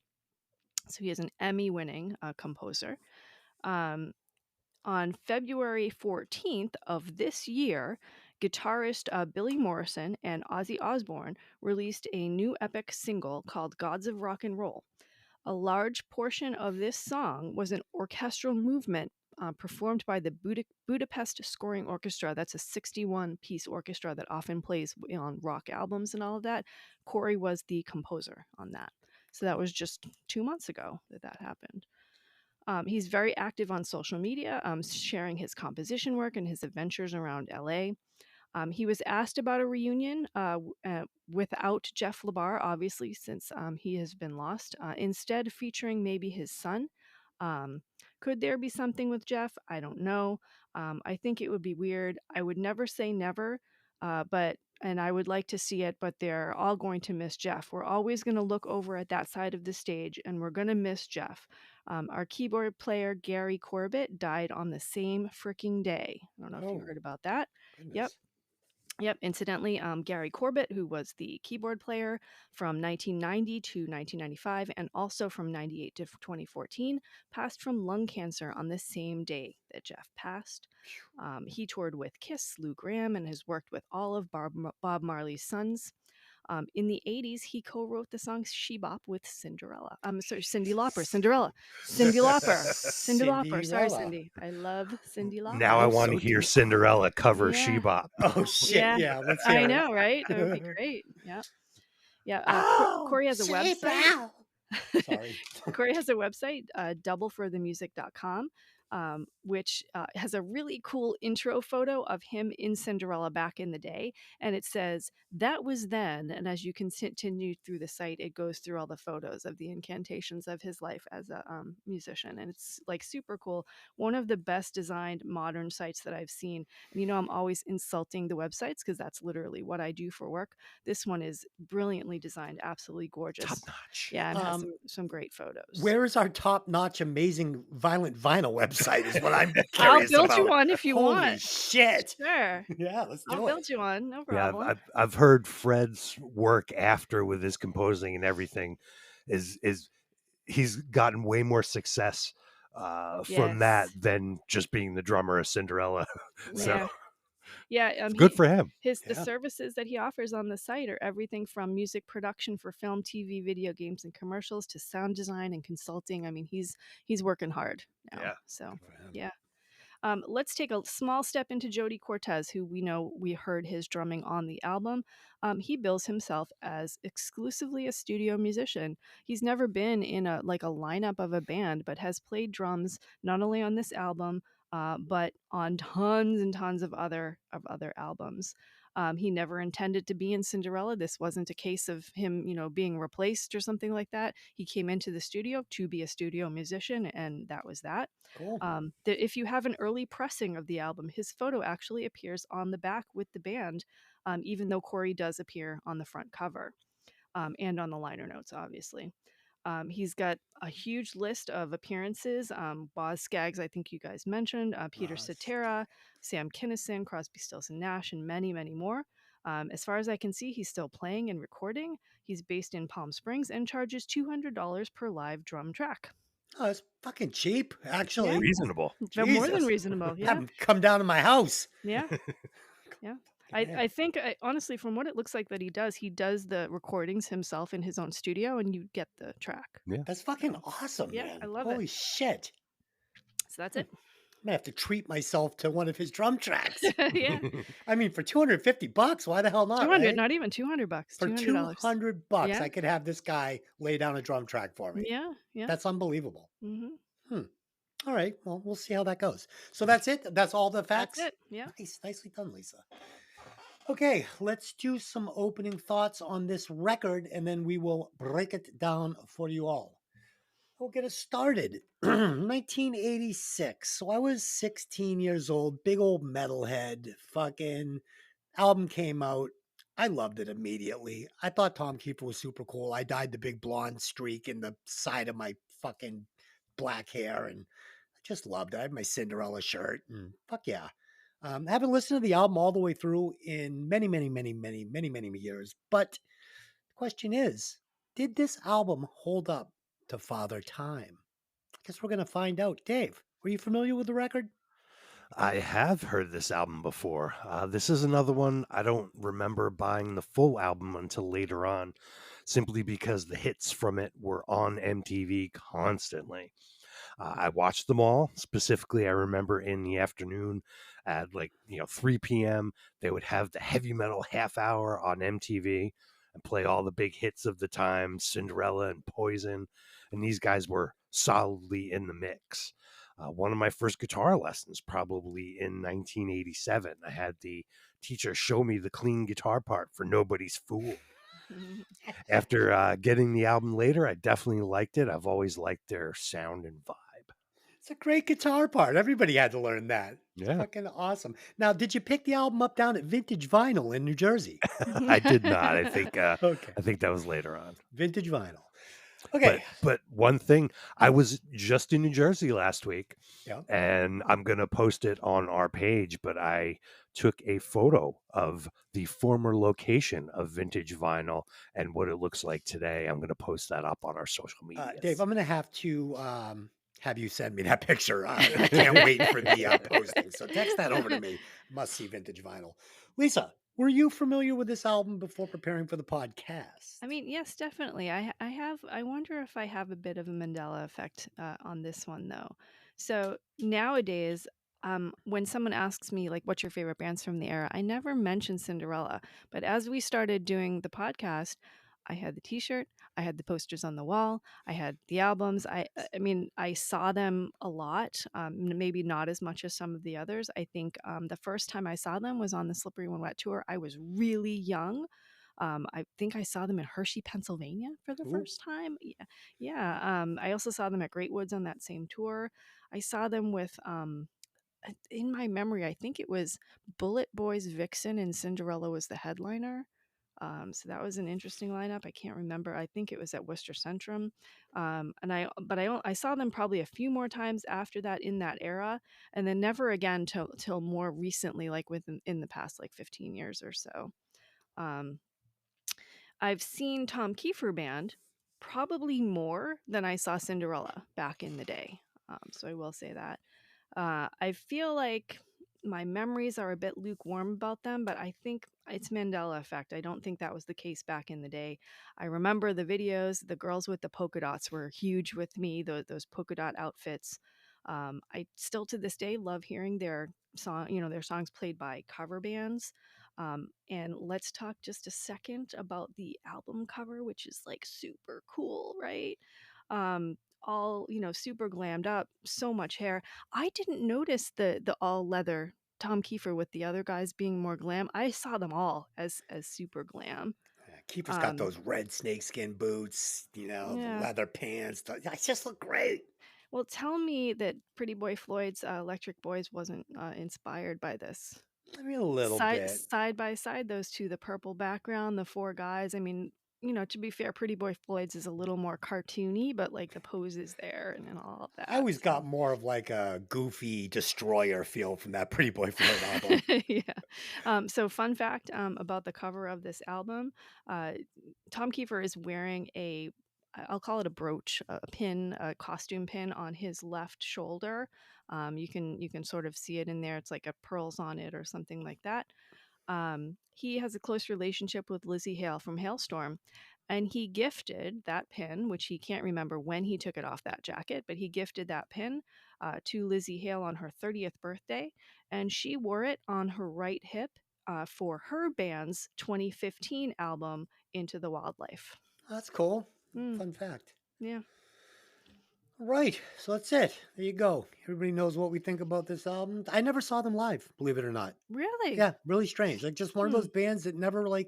So he is an Emmy-winning composer. On February 14th of this year, guitarist Billy Morrison and Ozzy Osbourne released a new epic single called Gods of Rock and Roll. A large portion of this song was an orchestral movement performed by the Budapest Scoring Orchestra. That's a 61-piece orchestra that often plays on rock albums and all of that. Corey was the composer on that. So that was just 2 months ago that happened. He's very active on social media, sharing his composition work and his adventures around LA. He was asked about a reunion without Jeff LaBar, obviously, since he has been lost, instead featuring maybe his son. Could there be something with Jeff? I don't know. I think it would be weird. I would never say never, and I would like to see it, but they're all going to miss Jeff. We're always going to look over at that side of the stage, and we're going to miss Jeff. Our keyboard player, Gary Corbett, died on the same freaking day. I don't know if you heard about that. Goodness. Yep. Incidentally, Gary Corbett, who was the keyboard player from 1990 to 1995 and also from 98 to 2014, passed from lung cancer on the same day that Jeff passed. He toured with Kiss, Lou Gramm, and has worked with all of Bob Marley's sons. In the 80s, he co-wrote the song She Bop with Cinderella. Cyndi Lauper. Cinderella. Cyndi Lauper. Cyndi Lauper. Sorry, Cinderella. Cindy. I love Cyndi Lauper. Now I want to so hear deep. Cinderella cover Yeah. She Bop. Oh shit! Yeah, let's hear I it. know, right? That would be great. Yeah. Yeah. Oh, Corey has a say website. brow. Sorry. Corey has a website, doubleforthemusic.com, which has a really cool intro photo of him in Cinderella back in the day. And it says, "That was then." And as you continue through the site, it goes through all the photos of the incantations of his life as a musician. And it's like super cool. One of the best designed modern sites that I've seen. And I'm always insulting the websites because that's literally what I do for work. This one is brilliantly designed, absolutely gorgeous. Top notch. Yeah, and has Um, some great photos. Where is our top-notch, amazing, violent vinyl website? Is what I'm I'll curious build you about. one if you Holy want. shit! Sure. Yeah, let's I'll do it. build you one. No Yeah, problem. I've heard Fred's work after with his composing and everything is he's gotten way more success from that Yes. than just being the drummer of Cinderella. So Yeah. Yeah. it's good for him. The Yeah. services that he offers on the site are everything from music production for film, TV, video games, and commercials to sound design and consulting. I mean, he's working hard now. Yeah. So Good for him. yeah. Let's take a small step into Jody Cortez, who we heard his drumming on the album. He bills himself as exclusively a studio musician. He's never been in a lineup of a band, but has played drums not only on this album, but on tons and tons of other albums. He never intended to be in Cinderella. This wasn't a case of him, being replaced or something like that. He came into the studio to be a studio musician, and that was that. Cool. If you have an early pressing of the album, his photo actually appears on the back with the band, even though Corey does appear on the front cover and on the liner notes, obviously. He's got a huge list of appearances. Boz Scaggs, I think you guys mentioned, Peter Cetera, Sam Kinison, Crosby, Stills and Nash, and many, many more. As far as I can see, he's still playing and recording. He's based in Palm Springs and charges $200 per live drum track. Oh, it's fucking cheap, actually. Yeah. Reasonable. More than Jesus. reasonable. Have Yeah. him come down to my house. Yeah. Yeah. Yeah. I think honestly, from what it looks like that he does the recordings himself in his own studio, and you get the track. Yeah. That's fucking awesome, Yeah, man. I love Holy it. shit. So that's it. I'm gonna have to treat myself to one of his drum tracks. Yeah. I mean, for $250, why the hell not? 200, Right? not even $200. For $200. $200, Yeah. I could have this guy lay down a drum track for me. Yeah. Yeah. That's unbelievable. Mm-hmm. All right. Well, we'll see how that goes. So that's it. That's all the facts. That's it. Yeah. Nice. Nicely done, Lisa. Okay, let's do some opening thoughts on this record and then we will break it down for you all. We'll get us started. 1986. So I was 16 years old, big old metalhead. Fucking album came out. I loved it immediately. I thought Tom Kiefer was super cool. I dyed the big blonde streak in the side of my fucking black hair and I just loved it. I had my Cinderella shirt and fuck yeah. I haven't listened to the album all the way through in many, many, many, many, many, many years. But the question is, did this album hold up to Father Time? I guess we're going to find out. Dave, were you familiar with the record? I have heard this album before. This is another one I don't remember buying the full album until later on, simply because the hits from it were on MTV constantly. I watched them all. Specifically, I remember in the afternoon at 3 p.m., they would have the heavy metal half hour on MTV and play all the big hits of the time, Cinderella and Poison. And these guys were solidly in the mix. One of my first guitar lessons, probably in 1987, I had the teacher show me the clean guitar part for Nobody's Fool. After getting the album later, I definitely liked it. I've always liked their sound and vibe. It's a great guitar part. Everybody had to learn that. Yeah. Fucking awesome. Now, did you pick the album up down at Vintage Vinyl in New Jersey? I did not. I think Okay. I think that was later on. Vintage Vinyl. Okay. But one thing, I was just in New Jersey last week, Yeah. and I'm going to post it on our page, but I took a photo of the former location of Vintage Vinyl and what it looks like today. I'm going to post that up on our social media. Dave, I'm going to have to have you send me that picture. I can't wait for the posting. So text that over to me. Must see Vintage Vinyl. Lisa, were you familiar with this album before preparing for the podcast? I mean, yes, definitely. I wonder if I have a bit of a Mandela effect on this one, though. So nowadays, when someone asks me, like, what's your favorite bands from the era, I never mention Cinderella. But as we started doing the podcast, I had the T-shirt. I had the posters on the wall. I had the albums. I mean, I saw them a lot. Maybe not as much as some of the others. I think the first time I saw them was on the Slippery When Wet tour. I was really young. I think I saw them in Hershey, Pennsylvania for the Ooh. first time. Yeah, yeah. I also saw them at Great Woods on that same tour. I saw them with in my memory, I think it was Bullet Boys, Vixen, and Cinderella was the headliner. So that was an interesting lineup. I can't remember. I think it was at Worcester Centrum. I saw them probably a few more times after that in that era, and then never again till more recently, like within in the past like 15 years or so. Um, I've seen Tom Kiefer Band probably more than I saw Cinderella back in the day. So I will say that. I feel like my memories are a bit lukewarm about them, but I think it's Mandela effect. I don't think that was the case back in the day. I remember the videos, the girls with the polka dots were huge with me, those polka dot outfits. I still to this day love hearing their their songs played by cover bands. And let's talk just a second about the album cover, which is like super cool, right? All super glammed up, so much hair. I didn't notice the all leather Tom Kiefer with the other guys being more glam. I saw them all as super glam. Yeah, Keeper's got Um, those red snakeskin boots, the yeah. leather pants. They just look great. Well, tell me that Pretty Boy Floyd's Electric Boys wasn't inspired by this. I mean, a little Side bit. side by side, those two, the purple background, the four guys. I mean, to be fair, Pretty Boy Floyd's is a little more cartoony, but like the pose is there and all of I that. always So got more of like a goofy destroyer feel from that Pretty Boy Floyd album. yeah. So fun fact about the cover of this album, uh, Tom Kiefer is wearing I'll call it a brooch, a pin, a costume pin on his left shoulder. You can sort of see it in there. It's like a pearls on it or something like that. He has a close relationship with Lizzie Hale from Hailstorm, and he gifted that pin, which he can't remember when he took it off that jacket, but he gifted that pin to Lizzie Hale on her 30th birthday, and she wore it on her right hip for her band's 2015 album, Into the Wildlife. That's cool. Mm, Fun fact. yeah. All right, so that's it. There you go. Everybody knows what we think about this album. I never saw them live, believe it or not. Really? Yeah, really strange. Like just one of Hmm. those bands that never I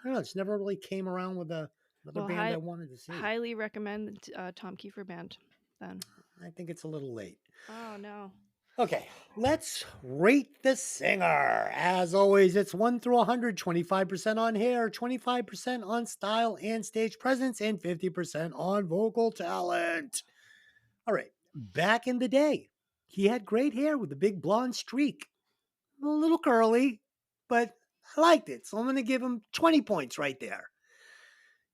don't know, it's never really came around with another Well, band I wanted to see. highly recommend Tom Kiefer Band then. I think it's a little late. Oh, no. Okay, let's rate the singer. As always, it's 1 through 100, 25% on hair, 25% on style and stage presence, and 50% on vocal talent. All right, back in the day, he had great hair with a big blonde streak. A little curly, but I liked it. So I'm going to give him 20 points right there.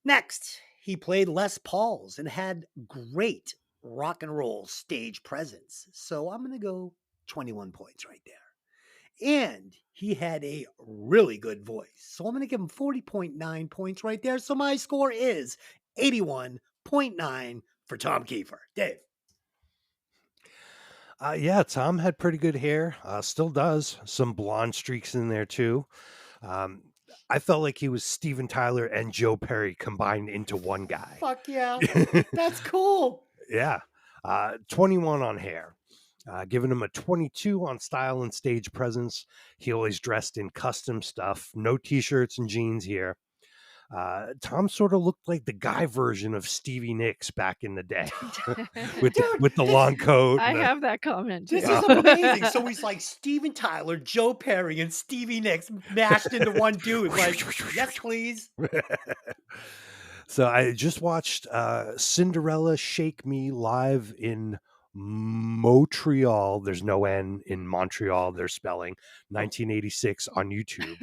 Next, he played Les Pauls and had great rock and roll stage presence. So I'm going to go 21 points right there. And he had a really good voice. So I'm going to give him 40.9 points right there. So my score is 81.9 for Tom Kiefer. Dave. Yeah, Tom had pretty good hair. Still does. Some blonde streaks in there too. Um, I felt like he was Steven Tyler and Joe Perry combined into one guy. Fuck yeah. That's cool. Yeah. 21 on hair. Giving him a 22 on style and stage presence. He always dressed in custom stuff. No t-shirts and jeans here. Tom sort of looked like the guy version of Stevie Nicks back in the day with the long coat. I have that comment. This too. is amazing. So he's like Steven Tyler, Joe Perry, and Stevie Nicks mashed into one dude. Like, yes, please. So I just watched Cinderella Shake Me live in Montreal. There's no N in Montreal. They're spelling 1986 on YouTube.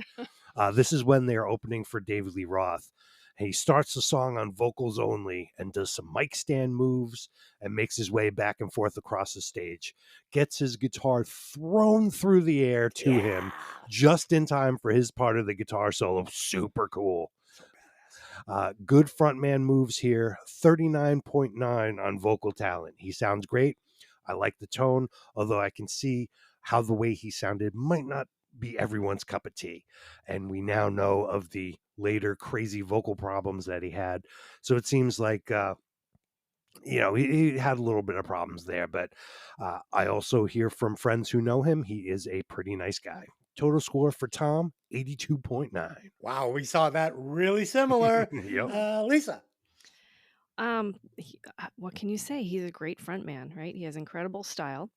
This is when they're opening for David Lee Roth. And he starts the song on vocals only and does some mic stand moves and makes his way back and forth across the stage. Gets his guitar thrown through the air to him just in time for his part of the guitar solo. Super cool. Good frontman moves here. 39.9 on vocal talent. He sounds great. I like the tone, although I can see how the way he sounded might not be everyone's cup of tea. And we now know of the later crazy vocal problems that he had. So it seems like, he had a little bit of problems there. But I also hear from friends who know him, he is a pretty nice guy. Total score for Tom, 82.9. Wow, we saw that really similar. Yep. Lisa. What can you say? He's a great front man, right? He has incredible style.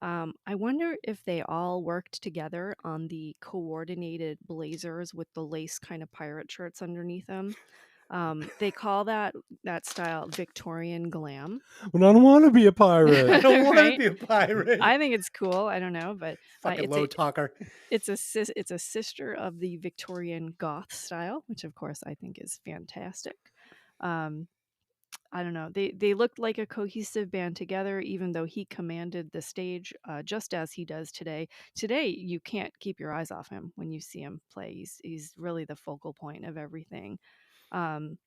I wonder if they all worked together on the coordinated blazers with the lace kind of pirate shirts underneath them. They call that style Victorian glam. But I don't want to be a I pirate. don't want to Right? be a pirate. I think it's cool. I don't know, but Fucking low talker. it's a sister of the Victorian goth style, which of course I think is fantastic. Um, I don't know. They looked like a cohesive band together, even though he commanded the stage just as he does today. Today, you can't keep your eyes off him when you see him play. He's really the focal point of everything. Um,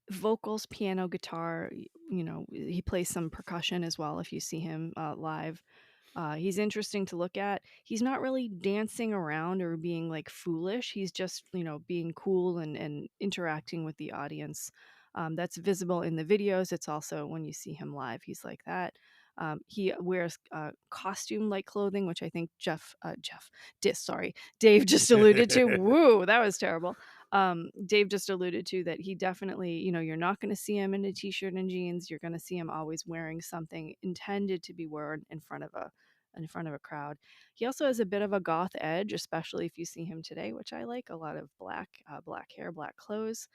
Vocals, piano, guitar. He plays some percussion as well. If you see him live, he's interesting to look at. He's not really dancing around or being like foolish. He's just, being cool and interacting with the audience. That's visible in the videos. It's also when you see him live, he's like that. He wears costume like clothing, which I think Dave just alluded to. Woo, that was terrible. Dave just alluded to that he definitely, you're not going to see him in a t-shirt and jeans. You're going to see him always wearing something intended to be worn in front of a crowd. He also has a bit of a goth edge, especially if you see him today, which I like. A lot of black hair, black clothes.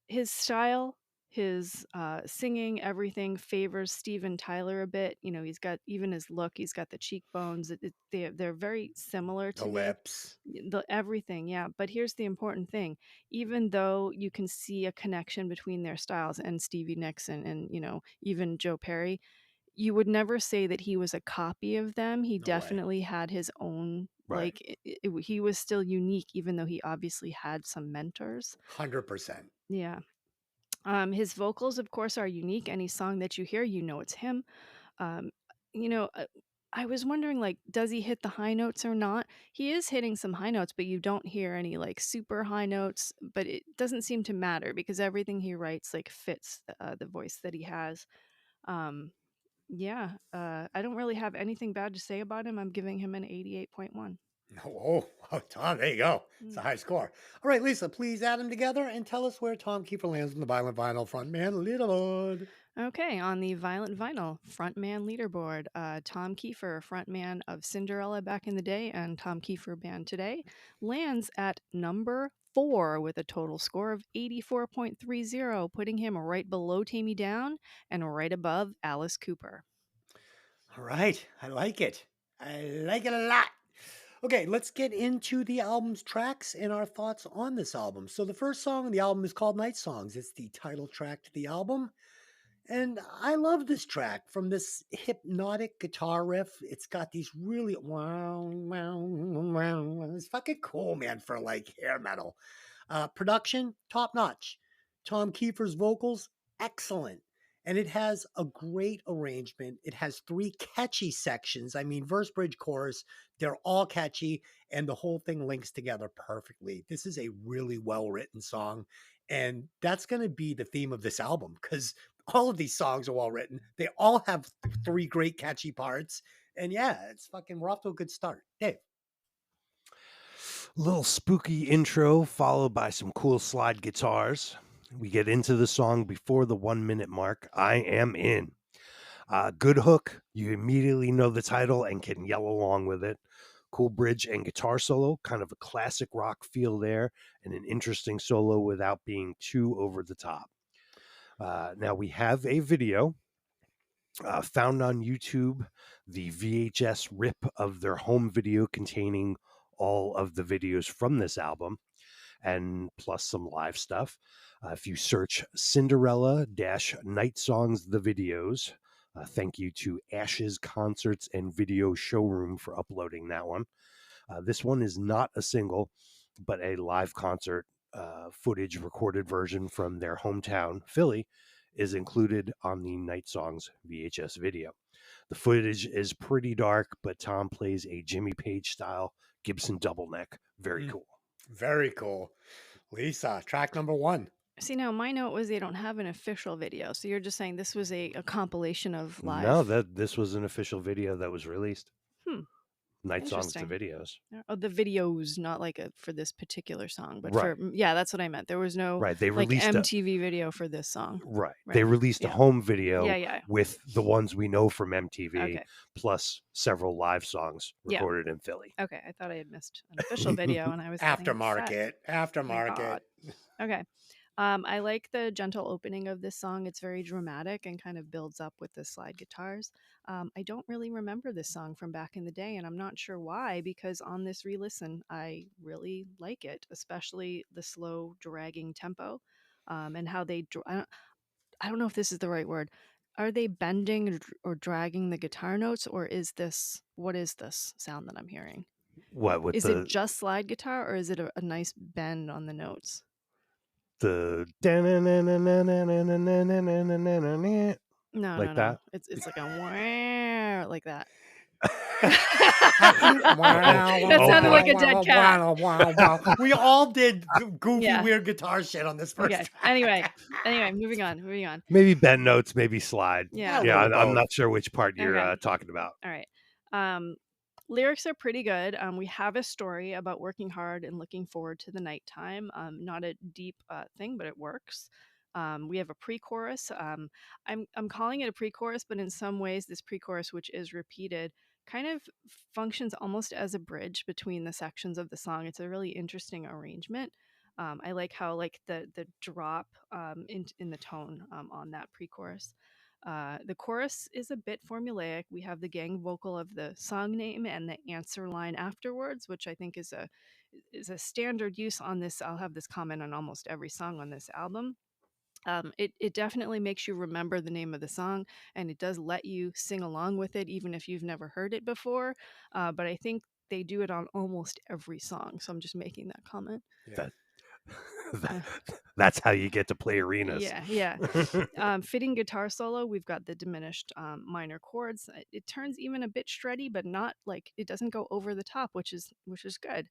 His style, his singing, everything favors Steven Tyler a bit. He's got even his look. He's got the cheekbones. They're very similar to The me. lips. Everything, yeah. But here's the important thing: even though you can see a connection between their styles and Stevie Nicks and even Joe Perry, you would never say that he was a copy of them. He No way. definitely had his own. Right. Like he was still unique, even though he obviously had some mentors. 100%. Yeah. His vocals, of course, are unique. Any song that you hear, it's him. Um, you know, uh, I was wondering, like, does he hit the high notes or not? He is hitting some high notes, but you don't hear any like super high notes. But it doesn't seem to matter because everything he writes like fits the voice that he has. Um, yeah, I don't really have anything bad to say about him. I'm giving him an 88.1. Oh, Tom, there you go. It's a high score. All right, Lisa, please add them together and tell us where Tom Kiefer lands on the Violent Vinyl frontman leaderboard. Okay, on the Violent Vinyl frontman leaderboard, Tom Kiefer, frontman of Cinderella back in the day and Tom Kiefer Band today, lands at number 4 with a total score of 84.30, putting him right below Tammy Down and right above Alice Cooper. All right, I like it. I like it a lot. Okay, let's get into the album's tracks and our thoughts on this album. So, the first song on the album is called Night Songs. It's the title track to the album. And I love this track from this hypnotic guitar riff. It's got these really wow, wow, wow. It's fucking cool, man, for like hair metal. Production, top notch. Tom Kiefer's vocals, excellent. And it has a great arrangement. It has 3 catchy sections. I mean, verse, bridge, chorus, they're all catchy, and the whole thing links together perfectly. This is a really well written song. And that's going to be the theme of this album because all of these songs are well written. They all have 3 great catchy parts. And yeah, we're off to a good start. Dave. Little spooky intro followed by some cool slide guitars. We get into the song before the 1 minute mark. I am in. Good hook. You immediately know the title and can yell along with it. Cool bridge and guitar solo, kind of a classic rock feel there, and an interesting solo without being too over the top. Now we have a video found on YouTube, the VHS rip of their home video containing all of the videos from this album and plus some live stuff. If you search Cinderella Night Songs, the videos, thank you to Ash's Concerts and Video Showroom for uploading that one. This one is not a single, but a live concert footage recorded version from their hometown, Philly, is included on the Night Songs VHS video. The footage is pretty dark, but Tom plays a Jimmy Page style Gibson double neck. Very cool. Very cool. Lisa, track number 1. See, now my note was they don't have an official video, so you're just saying this was a compilation of live. No, this was an official video that was released. Night songs to Interesting. videos. Oh, the videos, not like for this particular song, but Right. yeah, that's what I meant. There was no Right. They like released MTV video for this song. Right. Right. They released a Yeah. home video Yeah. with the ones we know from MTV, Okay. plus several live songs Yeah. recorded in Philly. Okay, I thought I had missed an official video, and I was getting upset. Aftermarket. God. Okay. I like the gentle opening of this song. It's very dramatic and kind of builds up with the slide guitars. I don't really remember this song from back in the day, and I'm not sure why, because on this re-listen, I really like it, especially the slow dragging tempo, and how they. I don't know if this is the right word. Are they bending or dragging the guitar notes, or what is this sound that I'm hearing? What with Is it just slide guitar, or is it a nice bend on the notes? the No, like that? It's like a wah, like that. That sounded like a dead cat. We all did goofy, Yeah. weird guitar shit on this first Okay. track. Anyway, moving on. Maybe bend notes, maybe slide. Yeah. Yeah, little I'm both. not sure which part you're Okay. talking about. All right. Lyrics are pretty good. We have a story about working hard and looking forward to the nighttime. Not a deep thing, but it works. We have a pre-chorus. I'm calling it a pre-chorus, but in some ways, this pre-chorus, which is repeated, kind of functions almost as a bridge between the sections of the song. It's a really interesting arrangement. I like how the drop in the tone on that pre-chorus. The chorus is a bit formulaic. We have the gang vocal of the song name and the answer line afterwards, which I think is a standard use on this. I'll have this comment on almost every song on this album. It definitely makes you remember the name of the song, and it does let you sing along with it, even if you've never heard it before. But I think they do it on almost every song, so I'm just making that comment. Yeah. That's how you get to play arenas. Yeah. Fitting guitar solo, we've got the diminished minor chords. It turns even a bit shreddy, but not like it doesn't go over the top, which is good.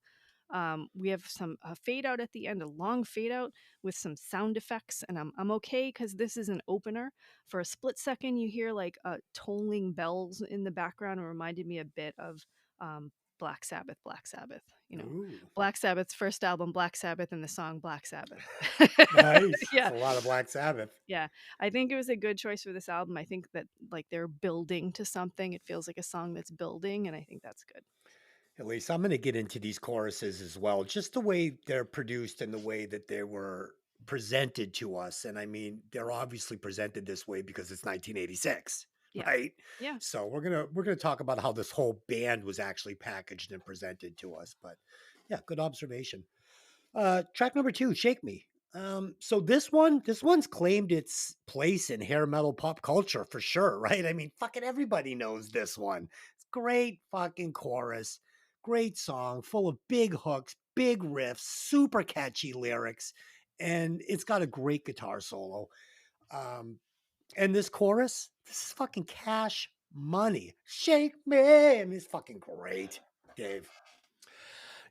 We have some fade out at the end, a long fade out with some sound effects, and I'm okay because this is an opener. For a split second, you hear like tolling bells in the background. It reminded me a bit of Black Sabbath. Ooh. Black Sabbath's first album, Black Sabbath, and the song Black Sabbath. Nice. Yeah. It's a lot of Black Sabbath. Yeah, I think it was a good choice for this album. I think that like they're building to something. It feels like a song that's building, and I think that's good. At least I'm going to get into these choruses as well, just the way they're produced and the way that they were presented to us. And I mean, they're obviously presented this way because it's 1986, Yeah. right? Yeah. So we're gonna talk about how this whole band was actually packaged and presented to us. But yeah, good observation. Track number 2, Shake Me. So this one's claimed its place in hair metal pop culture for sure, right? I mean, fucking everybody knows this one. It's great fucking chorus, great song, full of big hooks, big riffs, super catchy lyrics, and it's got a great guitar solo. And this chorus, this is fucking cash money. Shake me, I mean, it's fucking great, Dave.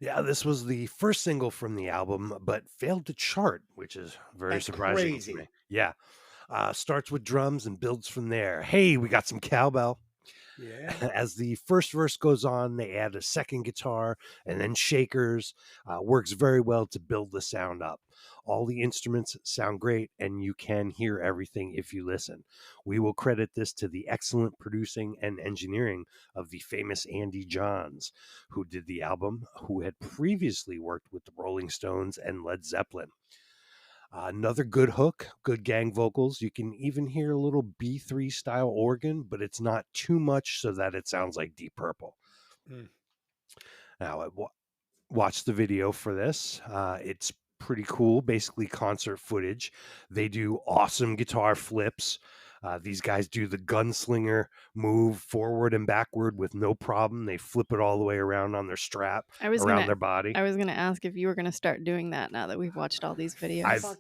Yeah, this was the first single from the album, but failed to chart, which is very That's surprising crazy. to me. Yeah. Starts with drums and builds from there. Hey, we got some cowbell. Yeah. As the first verse goes on, they add a second guitar and then shakers. Works very well to build the sound up. All the instruments sound great, and you can hear everything if you listen. We will credit this to the excellent producing and engineering of the famous Andy Johns, who did the album, who had previously worked with the Rolling Stones and Led Zeppelin. Another good hook, good gang vocals. You can even hear a little B3 style organ, but it's not too much so that it sounds like Deep Purple. Now, watch the video for this. It's pretty cool, basically concert footage. They do awesome guitar flips. These guys do the gunslinger move forward and backward with no problem. They flip it all the way around on their strap, around their body. I was going to ask if you were going to start doing that now that we've watched all these videos.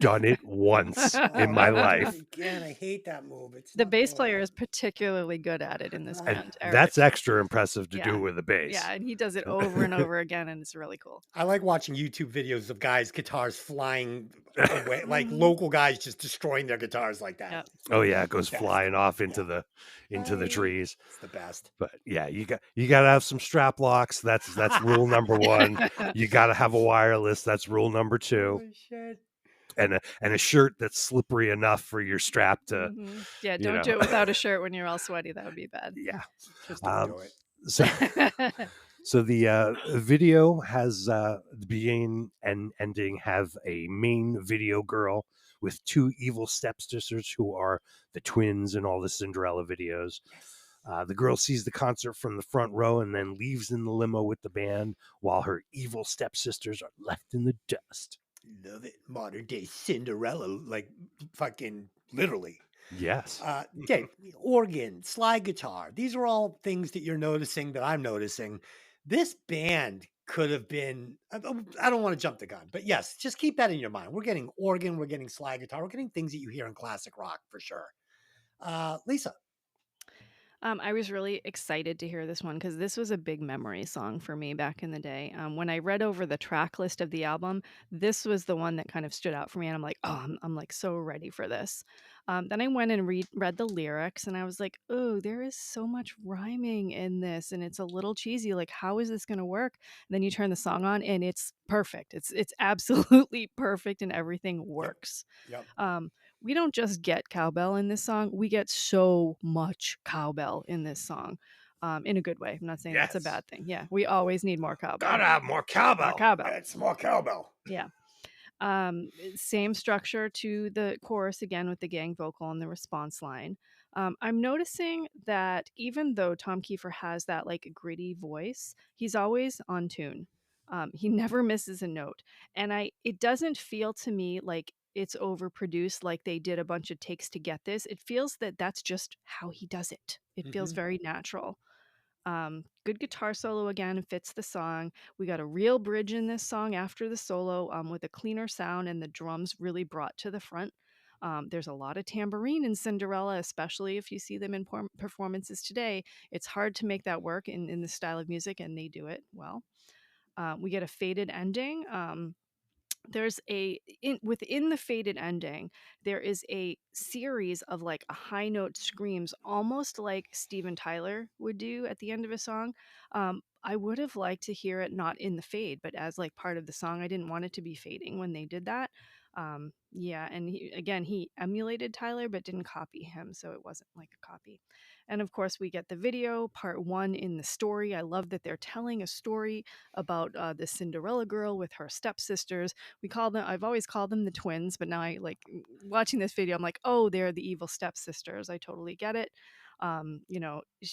done it once in Oh, my don't do life. it again. I hate that move. It's The not bass going player well. is particularly good at it in this And band, that's Eric. extra impressive to do Yeah. with a bass. Yeah, and he does it over and over again, and it's really cool. I like watching YouTube videos of guys' guitars flying away, like Mhm. local guys just destroying their guitars like that. Yep. Oh yeah, it goes Best. flying off Yeah. into the Right. trees. It's the best. But yeah, you got to have some strap locks. That's rule number 1. You got to have a wireless. That's rule number 2. Holy shit. And a shirt that's slippery enough for your strap to, Mhm. Yeah, you don't know. do it without a shirt when you're all sweaty. That would be bad. Yeah. Just don't Um, do it. so so the video has the beginning and ending have a main video girl with 2 evil stepsisters who are the twins in all the Cinderella videos. The girl sees the concert from the front row and then leaves in the limo with the band while her evil stepsisters are left in the dust. Love it. Modern day Cinderella, like fucking literally. Yes. Dave, organ, slide guitar. These are all things that you're noticing that I'm noticing. This band could have been, I don't want to jump the gun, but yes, just keep that in your mind. We're getting organ, we're getting slide guitar, we're getting things that you hear in classic rock for sure. Lisa. I was really excited to hear this one because this was a big memory song for me back in the day. When I read over the track list of the album, this was the one that kind of stood out for me, and I'm like, oh, I'm like so ready for this. Then I went and read the lyrics, and I was like, oh, there is so much rhyming in this, and it's a little cheesy. Like, how is this going to work? And then you turn the song on, and it's perfect. It's absolutely perfect, and everything Yep. works. Yep. We don't just get cowbell in this song, we get so much cowbell in this song, in a good way. I'm not saying that's a Yes. bad thing. Yeah, we always need more cowbell. Gotta have more More cowbell. cowbell. It's more cowbell. Yeah. Same structure to the chorus again with the gang vocal and the response line. I'm noticing that even though Tom Kiefer has that like gritty voice, he's always on tune. He never misses a note, and it doesn't feel to me like it's overproduced, like they did a bunch of takes to get this. It feels that that's just how he does it. It feels Mhm. very natural. Good guitar solo again fits the song. We got a real bridge in this song after the solo, with a cleaner sound and the drums really brought to the front. There's a lot of tambourine in Cinderella, especially if you see them in performances today. It's hard to make that work in this style of music, and they do it well. We get a faded ending. There's within the faded ending, there is a series of like high note screams, almost like Steven Tyler would do at the end of a song. I would have liked to hear it not in the fade, but as like part of the song. I didn't want it to be fading when they did that. Yeah, and he emulated Tyler but didn't copy him, so it wasn't like a copy. And of course, we get the video part 1 in the story. I love that they're telling a story about the Cinderella girl with her stepsisters. I've always called them the twins, but now I like watching this video, I'm like, oh, they're the evil stepsisters. I totally get it.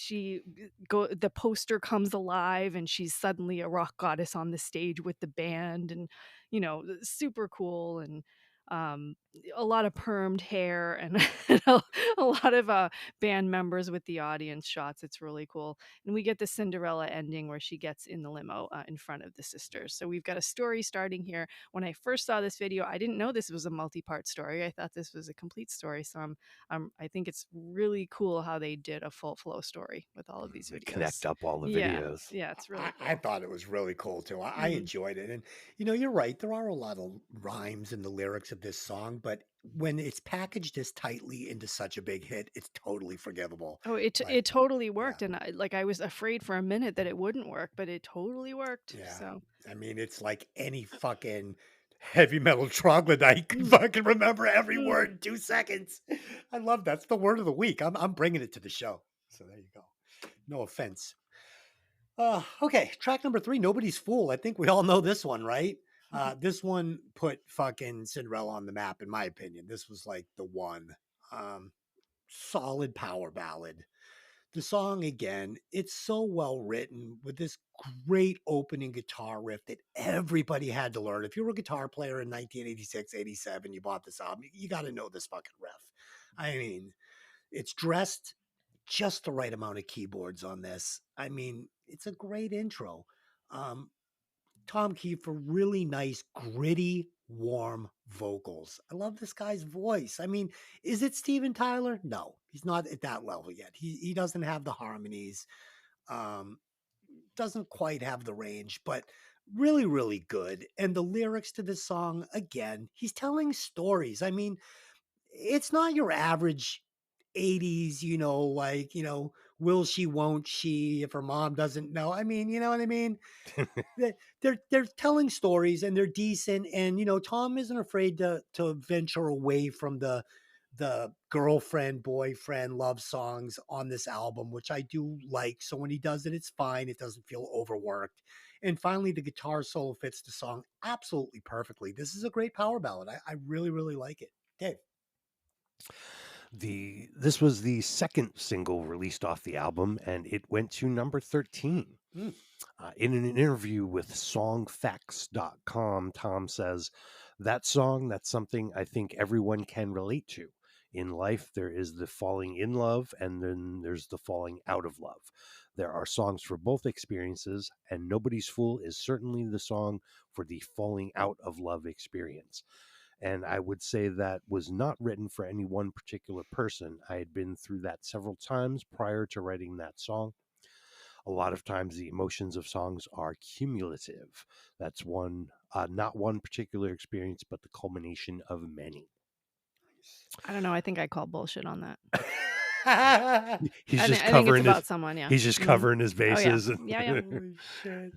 The poster comes alive and she's suddenly a rock goddess on the stage with the band, and super cool, and um a lot of permed hair and a lot of band members with the audience shots. It's really cool. And we get the Cinderella ending where she gets in the limo in front of the sisters. So we've got a story starting here. When I first saw this video, I didn't know this was a multi-part story. I thought this was a complete story. So I think it's really cool how they did a full flow story with all of these videos. Connect up all the Yeah, videos. yeah, it's really I cool. thought it was really cool too. I Mhm. enjoyed it. And, you're right. There are a lot of rhymes in the lyrics of this song, but when it's packaged this tightly into such a big hit, it's totally forgivable. Oh, it But it totally yeah, worked, and I was afraid for a minute that it wouldn't work, but it totally worked. yeah. So, I mean, it's like any fucking heavy metal troglodyte can mm, fucking remember every word mm. in 2 seconds. I love that's the word of the week. I'm bringing it to the show. So there you go. No offense. Okay, track number 3, Nobody's Fool. I think we all know this one, right? This one put fucking Cinderella on the map, in my opinion. This was like the one. Um, Solid power ballad. The song, again, it's so well written with this great opening guitar riff that everybody had to learn. If you were a guitar player in 1986, 87, you bought this album, you got to know this fucking riff. I mean, it's dressed just the right amount of keyboards on this. I mean, it's a great intro. Um, Tom Kiefer, really nice, gritty, warm vocals. I love this guy's voice. I mean, is it Steven Tyler? No, he's not at that level yet. He doesn't have the harmonies. Um, doesn't quite have the range, but really, really good. And the lyrics to this song, again, he's telling stories. I mean, it's not your average 80s, like, will she, won't she, if her mom doesn't know. I mean, you know what I mean? They're telling stories and they're decent. And Tom isn't afraid to venture away from the girlfriend, boyfriend, love songs on this album, which I do like. So when he does it, it's fine. It doesn't feel overworked. And finally, the guitar solo fits the song absolutely perfectly. This is a great power ballad. I really, really like it. Dave. This was the second single released off the album, and it went to number 13. Mm. In an interview with songfacts.com, Tom says, "That song, that's something I think everyone can relate to. In life, there is the falling in love, and then there's the falling out of love. There are songs for both experiences, and Nobody's Fool is certainly the song for the falling out of love experience." And I would say that was not written for any one particular person. I had been through that several times prior to writing that song. A lot of times the emotions of songs are cumulative. That's not one particular experience, but the culmination of many. I don't know. I think I call bullshit on that. He's I just think I think it's covering his about someone. Yeah. he's just Mhm. covering his Oh yeah. bases. Yeah. Yeah. Holy shit.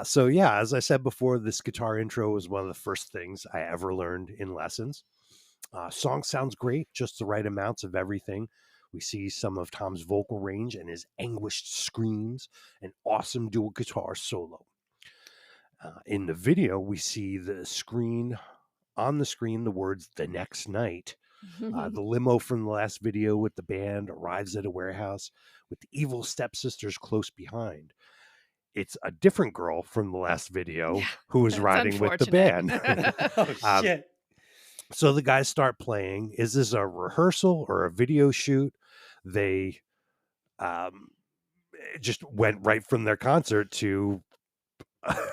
So yeah, as I said before, this guitar intro was one of the first things I ever learned in lessons. Song sounds great, just the right amounts of everything. We see some of Tom's vocal range and his anguished screams, an awesome dual guitar solo. In the video, we see on the screen the words "the next night." The limo from the last video with the band arrives at a warehouse with the evil stepsisters close behind. It's a different girl from the last video Yeah, who is that's riding with the band. unfortunate. Oh shit. So the guys start playing. Is this a rehearsal or a video shoot? They um, just went right from their concert to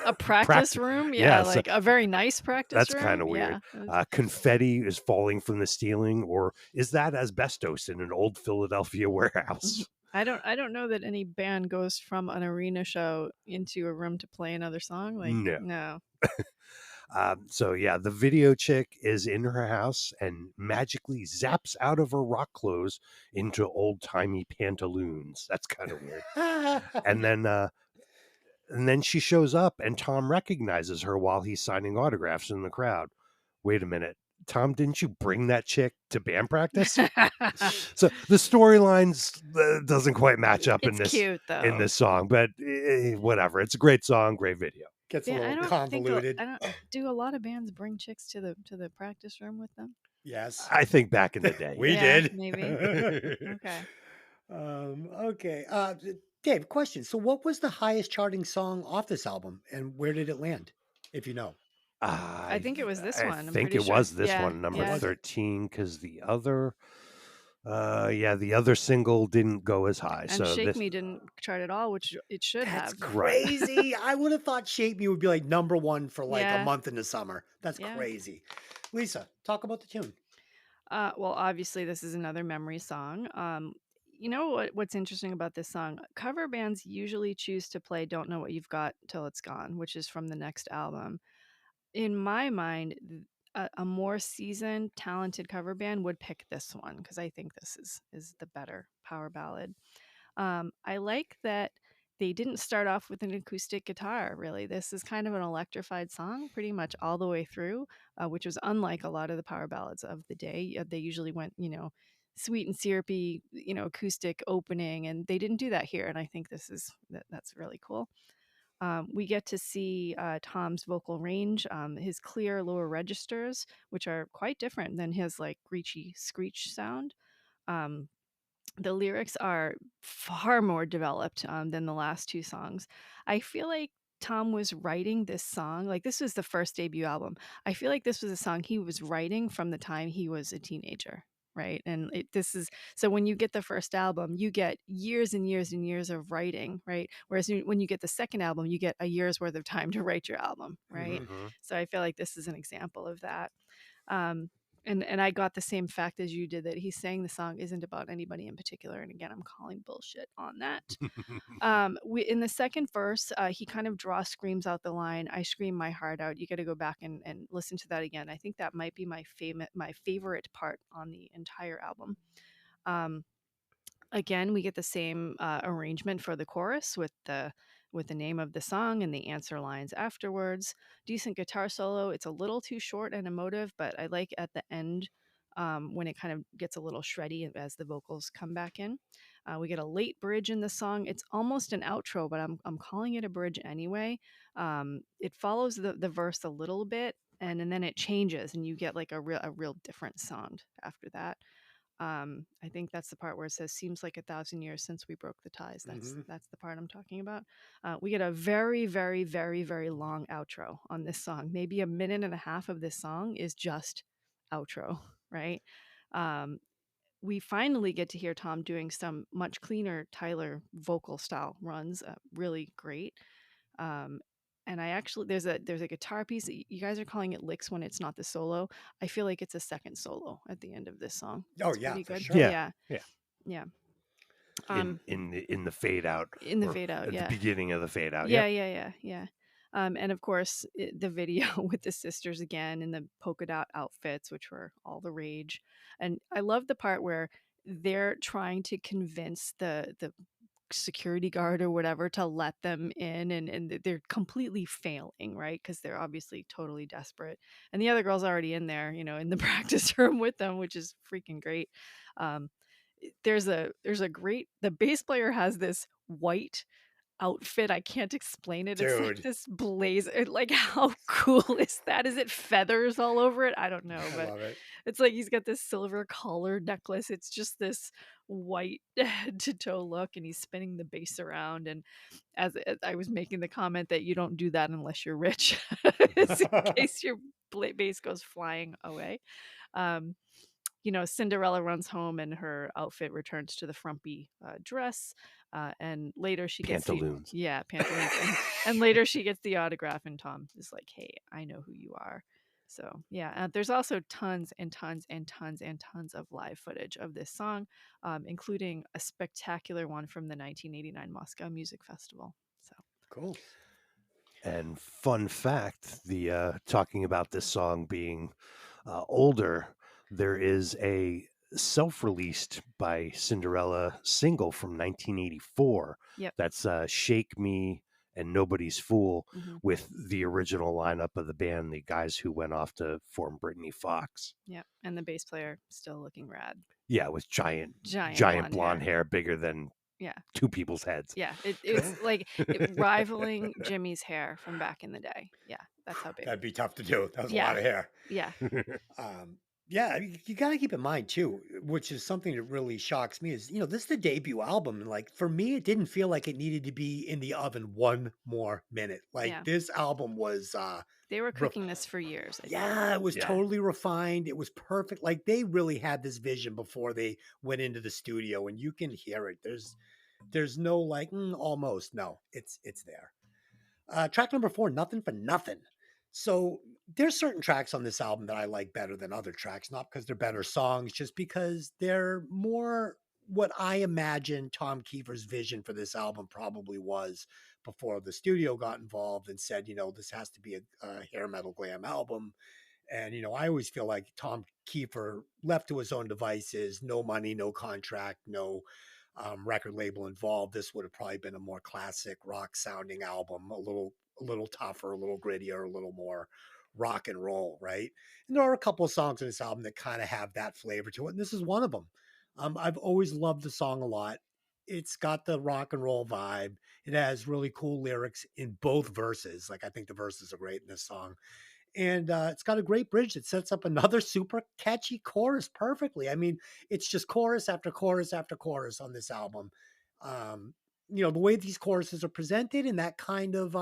A practice room? Yeah, Yeah, so like a very nice practice that's room? kind of weird. Yeah. It was- Confetti is falling from the ceiling, or is that asbestos in an old Philadelphia warehouse? I don't know that any band goes from an arena show into a room to play another song. Like, No. no. So yeah, the video chick is in her house and magically zaps out of her rock clothes into old timey pantaloons. That's kind of weird. And then she shows up and Tom recognizes her while he's signing autographs in the crowd. Wait a minute. Tom, didn't you bring that chick to band practice? So the storylines doesn't quite match up It's cute though. in this song, but whatever. It's a great song, great video. Gets a Yeah, I little don't convoluted. I don't do a lot of bands bring chicks to the practice room with them. Yes. I think back in the day. We Yeah, did. maybe. Okay. Okay. Dave, question. So what was the highest charting song off this album and where did it land? If you know. I think it was this I one. I'm think pretty it sure. was this Yeah, one, number yeah. 13, because the other single didn't go as high. And So Shake this Me didn't chart at all, which it should That's have. crazy. I would have thought Shape Me would be like number one for like a Yeah. month in the summer. That's Yeah. crazy. Lisa, talk about the tune. Well, obviously, this is another memory song. You know what's interesting about this song? Cover bands usually choose to play "Don't Know What You've Got Till It's Gone," which is from the next album. In my mind, a more seasoned, talented cover band would pick this one because I think this is the better power ballad. I like that they didn't start off with an acoustic guitar, really. This is kind of an electrified song pretty much all the way through, which was unlike a lot of the power ballads of the day. They usually went, sweet and syrupy, acoustic opening, and they didn't do that here. And I think that's really cool. We get to see Tom's vocal range, his clear lower registers, which are quite different than his like screechy screech sound. Um, the lyrics are far more developed than the last two songs. I feel like Tom was writing this song, like this was the first debut album. I feel like this was a song he was writing from the time he was a teenager. right? And this is so when you get the first album, you get years and years and years of writing, right? Whereas when you get the second album, you get a year's worth of time to write your album, right? Mhm. So I feel like this is an example of that. Um, and I got the same fact as you did, that he's saying the song isn't about anybody in particular. And again, I'm calling bullshit on that. We in the second verse, he kind of screams out the line, "I scream my heart out." You got to go back and listen to that again. I think that might be my favorite part on the entire album. Um, Again, we get the same arrangement for the chorus with the name of the song and the answer lines afterwards. Decent guitar solo. It's a little too short and emotive, but I like at the end when it kind of gets a little shreddy as the vocals come back in. We get a late bridge in the song. It's almost an outro, but I'm calling it a bridge anyway. It follows the verse a little bit, and then it changes, and you get like a real different sound after that. I think that's the part where it says, "Seems like 1,000 years since we broke the ties." Mhm. That's the part I'm talking about. We get a very, very, very, very long outro on this song. Maybe a minute and a half of this song is just outro, right? Um, we finally get to hear Tom doing some much cleaner Tyler vocal style runs. Really great. Um, and I actually there's a guitar piece. You guys are calling it licks when it's not the solo. I feel like it's a second solo at the end of this song. Oh It's yeah, pretty for good. sure. Yeah. Yeah, Yeah. yeah. In Um, in the fade out, in the or fade out, at the yeah, beginning of the fade out. yeah, Yep. yeah, yeah, yeah. And of course, the video with the sisters again in the polka dot outfits, which were all the rage. And I love the part where they're trying to convince the security guard or whatever to let them in, and they're completely failing, right? Because they're obviously totally desperate, and the other girl's already in there, in the practice room with them, which is freaking great. um there's a great the bass player has this white outfit. I can't explain it. It's like Dude, this blazer. Like, how cool is that? Is it feathers all over it? I don't know, I but love it. it's like he's got this silver collar necklace. It's just this white head to toe look, and he's spinning the bass around. And as I was making the comment that you don't do that unless you're rich, it's in case your bass goes flying away. Um, Cinderella runs home and her outfit returns to the frumpy dress. And later she gets Pantaloons. yeah, pantaloons. And later she gets the autograph, and Tom is like, "Hey, I know who you are." So yeah, there's also tons and tons and tons and tons of live footage of this song, including a spectacular one from the 1989 Moscow Music Festival. So Cool. And fun fact, the talking about this song being older, there is a self-released by Cinderella single from 1984. yep. That's "Shake Me" and "Nobody's Fool," Hmm. with the original lineup of the band, the guys who went off to form Brittany Fox. Yep. And the bass player still looking rad. Yeah, with giant Giant blonde hair bigger than Yeah. two people's heads. Yeah, it's like rivaling Jimmy's hair from back in the day. Yeah, that's how big. That'd be tough to do. That was a Yeah, lot of hair. yeah, Yeah, you got to keep in mind too, which is something that really shocks me is, this is the debut album. And like for me, it didn't feel like it needed to be in the oven one more minute. Like yeah. this album was They were ref- cooking this for years, I think. yeah, it was Yeah. totally refined. It was perfect. Like they really had this vision before they went into the studio, and you can hear it. There's no like almost. No, it's there. Track number 4, Nothing for Nothing. So there's certain tracks on this album that I like better than other tracks, not because they're better songs, just because they're more what I imagine Tom Kiefer's vision for this album probably was before the studio got involved and said, this has to be a hair metal glam album. And, I always feel like Tom Kiefer, left to his own devices, no money, no contract, no record label involved, this would have probably been a more classic rock sounding album, a little tougher, a little grittier, a little more rock and roll, right? And there are a couple of songs in this album that kind of have that flavor to it, and this is one of them. I've always loved the song a lot. It's got the rock and roll vibe. It has really cool lyrics in both verses. Like I think the verses are great in this song, and it's got a great bridge that sets up another super catchy chorus perfectly. I mean, it's just chorus after chorus after chorus on this album. Um, the way these choruses are presented and that kind of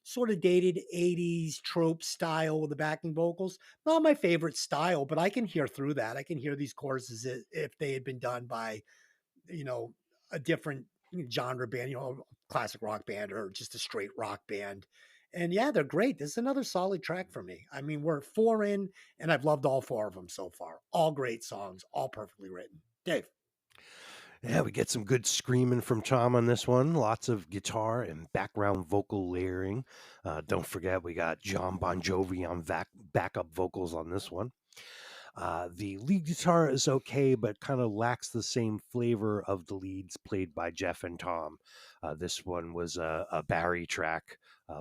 sort of dated 80s trope style with the backing vocals. Not my favorite style, but I can hear through that. I can hear these choruses if they had been done by, you know, a different genre band, a classic rock band or just a straight rock band. And yeah, they're great. This is another solid track for me. I mean, we're four in, and I've loved all four of them so far. All great songs, all perfectly written. Dave. Yeah, we get some good screaming from Tom on this one. Lots of guitar and background vocal layering. Don't forget, we got John Bon Jovi on backup vocals on this one. The lead guitar is okay, but kind of lacks the same flavor of the leads played by Jeff and Tom. This one was a Barry track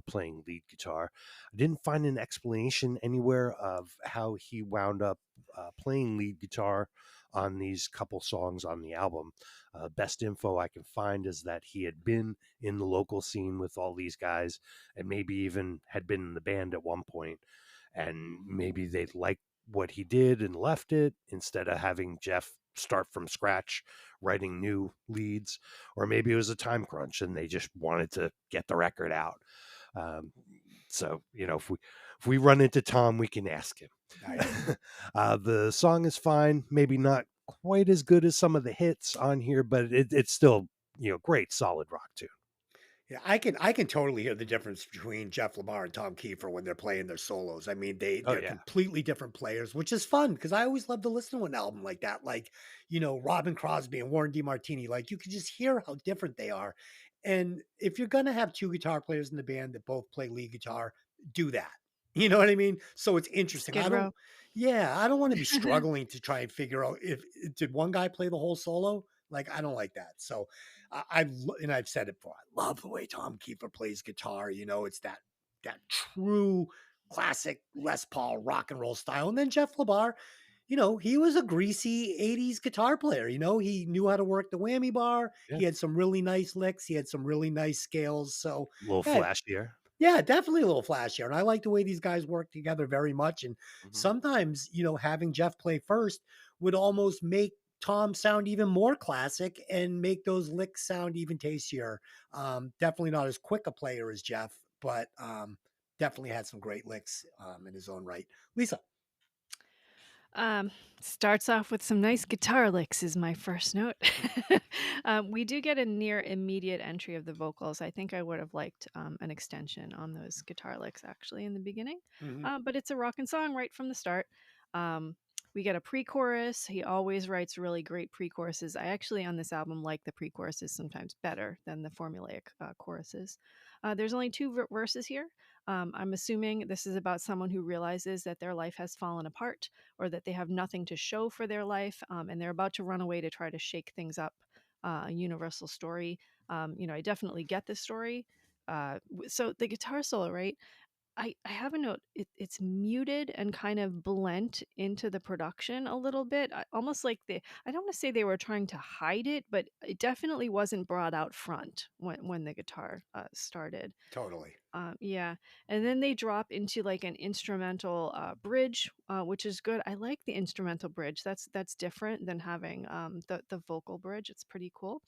playing lead guitar. I didn't find an explanation anywhere of how he wound up playing lead guitar on these couple songs on the album. Best info I can find is that he had been in the local scene with all these guys and maybe even had been in the band at one point, and maybe they liked what he did and left it instead of having Jeff start from scratch writing new leads, or maybe it was a time crunch and they just wanted to get the record out. um, so if we run into Tom, we can ask him. Nice. The song is fine, maybe not quite as good as some of the hits on here, but it's still great solid rock tune. Yeah, I can totally hear the difference between Jeff Lamar and Tom Kiefer when they're playing their solos. I mean, Oh they're yeah. completely different players, which is fun because I always love to listen to an album like that. Like, Robin Crosby and Warren DeMartini. Like you can just hear how different they are. And if you're gonna have two guitar players in the band that both play lead guitar, do that. You know what I mean? So it's interesting. Skid Row. I don't want to be struggling to try and figure out if did one guy play the whole solo? Like, I don't like that. So and I've said it before. I love the way Tom Kiefer plays guitar. It's that true classic Les Paul rock and roll style. And then Jeff LeBar, he was a greasy 80s guitar player. He knew how to work the whammy bar. Yeah, He had some really nice licks. He had some really nice scales. So, a little yeah, flashier. yeah, definitely a little flashier. And I like the way these guys work together very much. And Mhm. sometimes, having Jeff play first would almost make Tom sound even more classic and make those licks sound even tastier. Definitely not as quick a player as Jeff, but definitely had some great licks in his own right. Lisa. Um, Starts off with some nice guitar licks is my first note. We do get a near immediate entry of the vocals. I think I would have liked an extension on those guitar licks actually in the beginning, Mhm. but it's a rockin' song right from the start. Um, we get a pre-chorus. He always writes really great pre-choruses. I actually on this album like the pre-choruses sometimes better than the formulaic choruses. There's only two verses here. I'm assuming this is about someone who realizes that their life has fallen apart or that they have nothing to show for their life, and they're about to run away to try to shake things up. A universal story. I definitely get this story. So the guitar solo, right? I have a note. It's muted and kind of blent into the production a little bit, almost like I don't want to say they were trying to hide it, but it definitely wasn't brought out front when the guitar started. Totally. Yeah, and then they drop into like an instrumental bridge, which is good. I like the instrumental bridge. That's different than having the vocal bridge. It's pretty cool.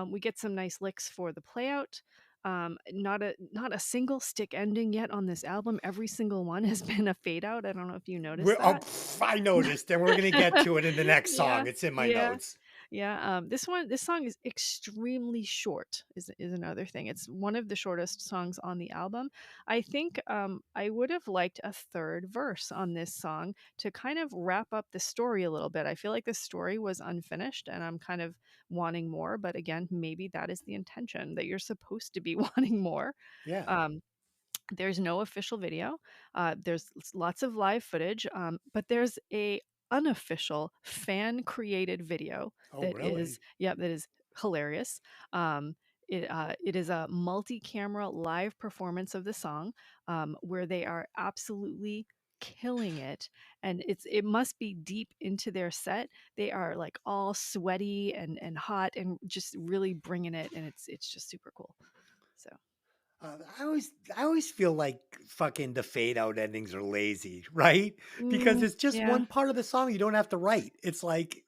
We get some nice licks for the playout. Not a single stick ending yet on this album. Every single one has been a fade out. I don't know if you noticed that. I noticed, and we're going to get to it in the next Yeah, song. It's in my yeah. notes. Yeah, this song is extremely short. Is another thing. It's one of the shortest songs on the album. I think I would have liked a third verse on this song to kind of wrap up the story a little bit. I feel like the story was unfinished, and I'm kind of wanting more. But again, maybe that is the intention that you're supposed to be wanting more. Yeah. Um, there's no official video. There's lots of live footage, but there's a unofficial fan created video Oh, that is, really? yeah, that is hilarious. It is a multi-camera live performance of the song, where they are absolutely killing it, and it must be deep into their set. They are like all sweaty and hot and just really bringing it, and it's just super cool. So. I always feel like fucking the fade out endings are lazy, right? Because it's just Yeah. one part of the song you don't have to write. It's like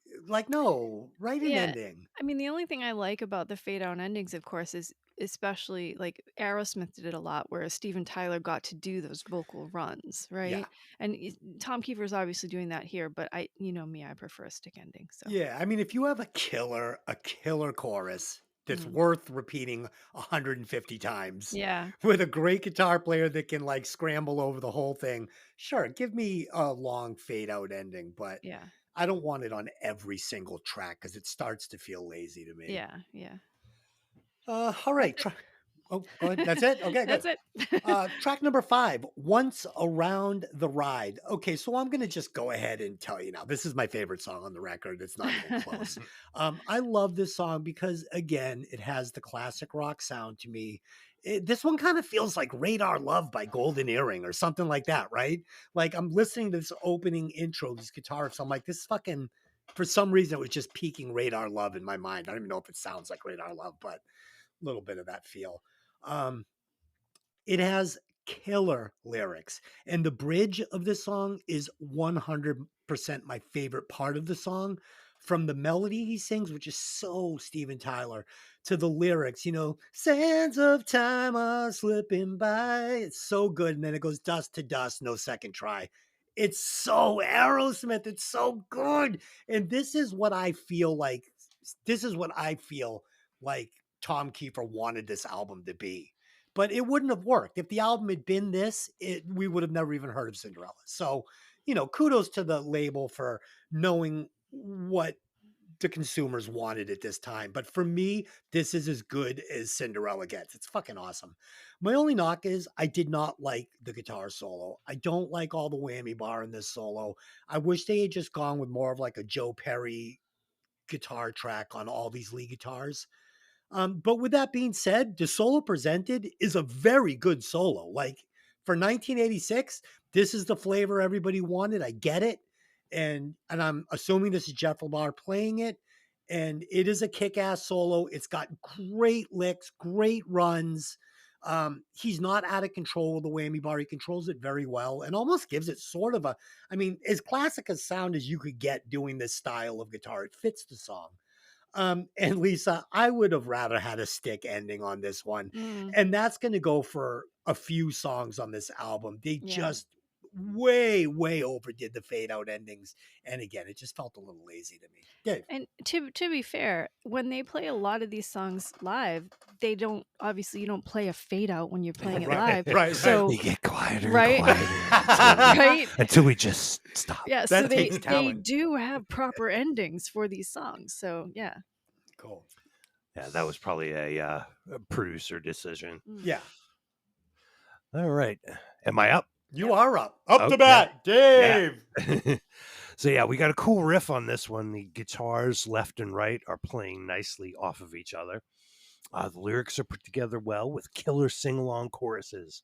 no, write an Yeah. ending. I mean, the only thing I like about the fade out endings, of course, is especially like Aerosmith did it a lot, whereas Steven Tyler got to do those vocal runs, Yeah. right? And Tom Kiefer's obviously doing that here, but you know me, I prefer a stick ending. So Yeah, I mean, if you have a killer chorus that's mm, worth repeating 150 times yeah, with a great guitar player that can like scramble over the whole thing, sure, give me a long fade out ending, but yeah, I don't want it on every single track because it starts to feel lazy to me. yeah, yeah. All That's right. Oh, go ahead. That's it. Okay, it. good. That's it. Track number 5, Once Around the Ride. Okay, so I'm going to just go ahead and tell you now. This is my favorite song on the record. It's not even close. I love this song because, again, it has the classic rock sound to me. This one kind of feels like Radar Love by Golden Earring or something like that, right? Like I'm listening to this opening intro, this guitar, so I'm like, this fucking, for some reason, it was just peaking Radar Love in my mind. I don't even know if it sounds like Radar Love, but a little bit of that feel. Um, it has killer lyrics, and the bridge of this song is 100% my favorite part of the song. From the melody he sings, which is so Steven Tyler, to the lyrics, sands of time are slipping by. It's so good. And then it goes dust to dust, no second try. It's so Aerosmith. It's so good. And this is what I feel like Tom Kiefer wanted this album to be, but it wouldn't have worked if the album had been this. We would have never even heard of Cinderella. So, kudos to the label for knowing what the consumers wanted at this time. But for me, this is as good as Cinderella gets. It's fucking awesome. My only knock is I did not like the guitar solo. I don't like all the whammy bar in this solo. I wish they had just gone with more of like a Joe Perry guitar track on all these lead guitars. But with that being said, the solo presented is a very good solo. Like for 1986, this is the flavor everybody wanted. I get it. And I'm assuming this is Jeff Lamar playing it. And it is a kick-ass solo. It's got great licks, great runs. He's not out of control with the whammy bar. He controls it very well and almost gives it sort of as classic a sound as you could get doing this style of guitar. It fits the song. And Lisa, I would have rather had a stick ending on this one. Mm, And that's going to go for a few songs on this album. They yeah. just way, way overdid the fade out endings. And again, it just felt a little lazy to me. Dave. And to be fair, when they play a lot of these songs live, they don't obviously you don't play a fade out when you're playing it live. Right. So You get quieter right, and quieter right, until we just stop. yeah. So That they takes they talent. do have proper endings for these songs. So yeah. Cool. Yeah, that was probably a producer decision. Mm. Yeah. All right. Am I up? You Yep. are up. Up Okay. to bat, Dave. So yeah, we got a cool riff on this one. The guitars left and right are playing nicely off of each other. The lyrics are put together well with killer sing-along choruses.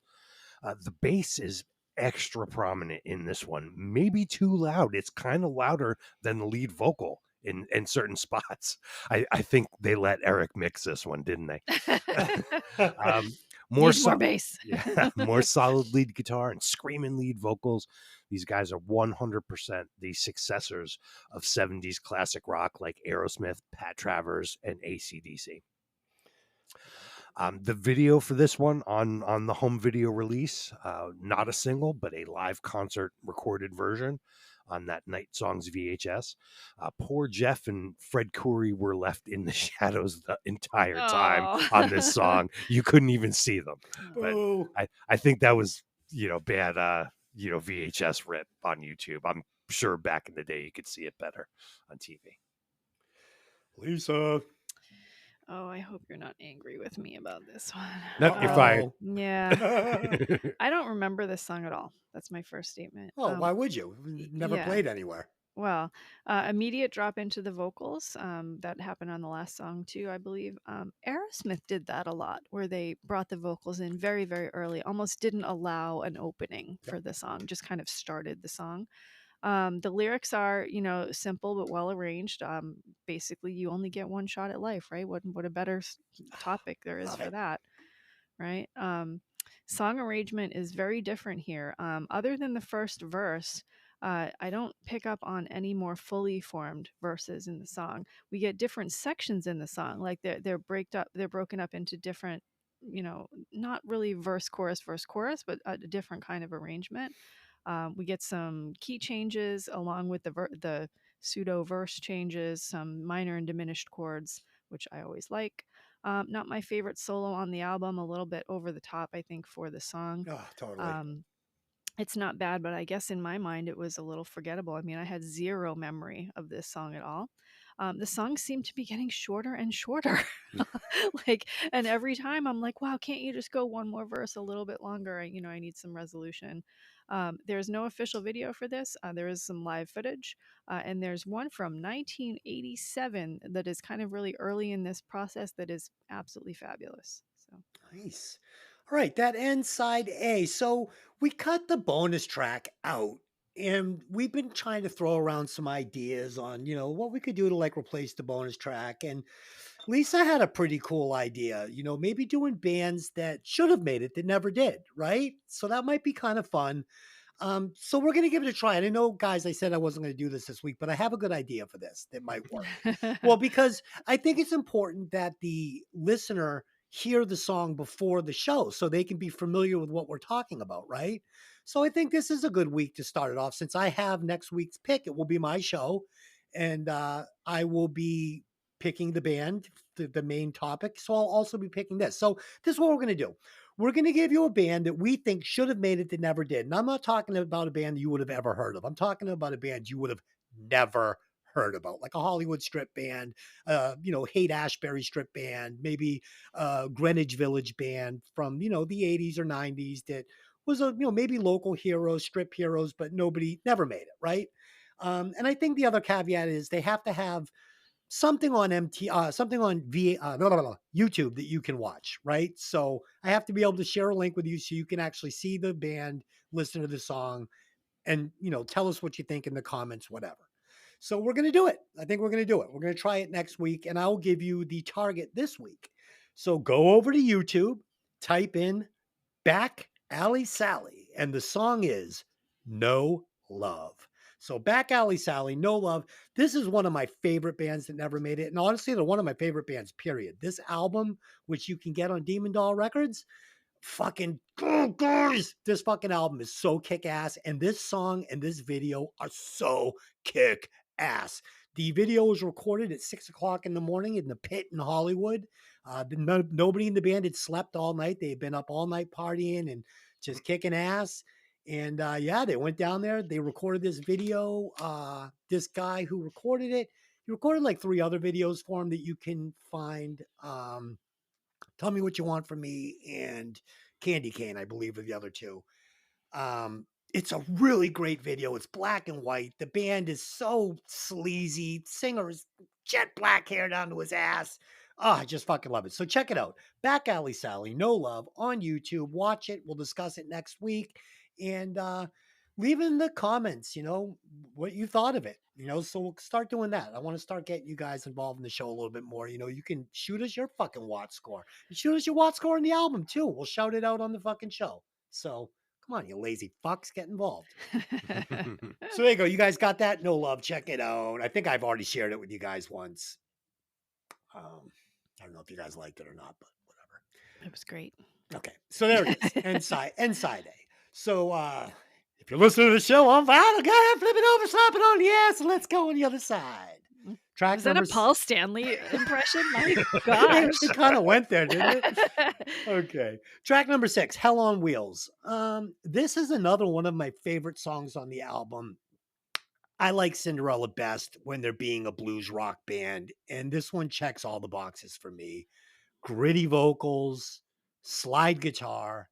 The bass is extra prominent in this one, maybe too loud. It's kind of louder than the lead vocal in certain spots. I think they let Eric mix this one, didn't they? More Needs more bass. yeah, more solid lead guitar and screaming lead vocals. These guys are 100% the successors of 70s classic rock like Aerosmith, Pat Travers, and AC/DC. The video for this one on the home video release, not a single, but a live concert recorded version on that Night Songs VHS. Poor Jeff and Fred Coury were left in the shadows the entire time on this song. You couldn't even see them. But Boo. I think that was, bad, VHS rip on YouTube. I'm sure back in the day you could see it better on TV. Lisa. Oh, I hope you're not angry with me about this one. Nope, you're fired. Yeah. I don't remember this song at all. That's my first statement. Why would you? Never yeah. played anywhere. Well, immediate drop into the vocals. That happened on the last song too, I believe. Aerosmith did that a lot, where they brought the vocals in very, very early, almost didn't allow an opening for the song, just kind of started the song. The lyrics are, simple but well arranged. Basically, you only get one shot at life, right? What a better topic there is Love for it. that, right? Song arrangement is very different here. Other than the first verse, I don't pick up on any more fully formed verses in the song. We get different sections in the song, like they're broken up into different, not really verse chorus, but a different kind of arrangement. We get some key changes along with the pseudo verse changes, some minor and diminished chords, which I always like. Not my favorite solo on the album, a little bit over the top, I think, for the song. Oh, totally. Um, it's not bad, but I guess in my mind it was a little forgettable. I mean, I had zero memory of this song at all. The songs seem to be getting shorter and shorter. Like, and every time I'm like, wow, can't you just go one more verse a little bit longer? I need some resolution. There's no official video for this. There is some live footage, and there's one from 1987 that is kind of really early in this process that is absolutely fabulous. So. Nice. All right, that ends side A. So we cut the bonus track out, and we've been trying to throw around some ideas on, what we could do to like replace the bonus track. And Lisa had a pretty cool idea, maybe doing bands that should have made it that never did, right? So that might be kind of fun. So we're going to give it a try. And I know, guys, I said I wasn't going to do this week, but I have a good idea for this that might work. Well, because I think it's important that the listener hear the song before the show so they can be familiar with what we're talking about, right? So I think this is a good week to start it off. Since I have next week's pick, it will be my show, and I will be picking the band, the main topic. So I'll also be picking this. So this is what we're going to do. We're going to give you a band that we think should have made it that never did. And I'm not talking about a band that you would have ever heard of. I'm talking about a band you would have never heard about, like a Hollywood strip band, Haight Ashbury strip band, maybe Greenwich Village band from, the 80s or 90s that was maybe local heroes, strip heroes, but nobody never made it, right? And I think the other caveat is they have to have something on something on YouTube that you can watch, right? So I have to be able to share a link with you so you can actually see the band, listen to the song, and tell us what you think in the comments, whatever. So we're going to do it. I think we're going to do it. We're going to try it next week, and I'll give you the target this week. So go over to YouTube, type in Back Alley Sally, and the song is No Love. So Back Alley Sally, No Love. This is one of my favorite bands that never made it. And honestly, they're one of my favorite bands, period. This album, which you can get on Demon Doll Records, fucking guys, this fucking album is so kick ass, and this song and this video are so kick ass. The video was recorded at 6:00 in the morning in the pit in Hollywood. Nobody in the band had slept all night. They had been up all night partying and just kicking ass. And they went down there. They recorded this video. This guy who recorded it, he recorded like 3 other videos for him that you can find. Tell Me What You Want From Me and Candy Cane, I believe, are the other 2. It's a really great video. It's black and white. The band is so sleazy. Singer is jet black hair down to his ass. Oh, I just fucking love it. So check it out. Back Alley Sally, No Love on YouTube. Watch it. We'll discuss it next week. And leave in the comments, what you thought of it. So we'll start doing that. I want to start getting you guys involved in the show a little bit more. You can shoot us your fucking watch score. And shoot us your watch score in the album too. We'll shout it out on the fucking show. So come on, you lazy fucks, get involved. So there you go. You guys got that? No Love. Check it out. I think I've already shared it with you guys once. I don't know if you guys liked it or not, but whatever. It was great. Okay. So there it is. Inside A. So if you're listening to the show on vinyl, go ahead, flip it over, slap it on the ass, and let's go on the other side. Track Is that a number Paul Stanley impression? My gosh. It kind of went there, didn't it? Okay. Track number 6, Hell on Wheels. This is another one of my favorite songs on the album. I like Cinderella best when they're being a blues rock band, and this one checks all the boxes for me. Gritty vocals, slide guitar.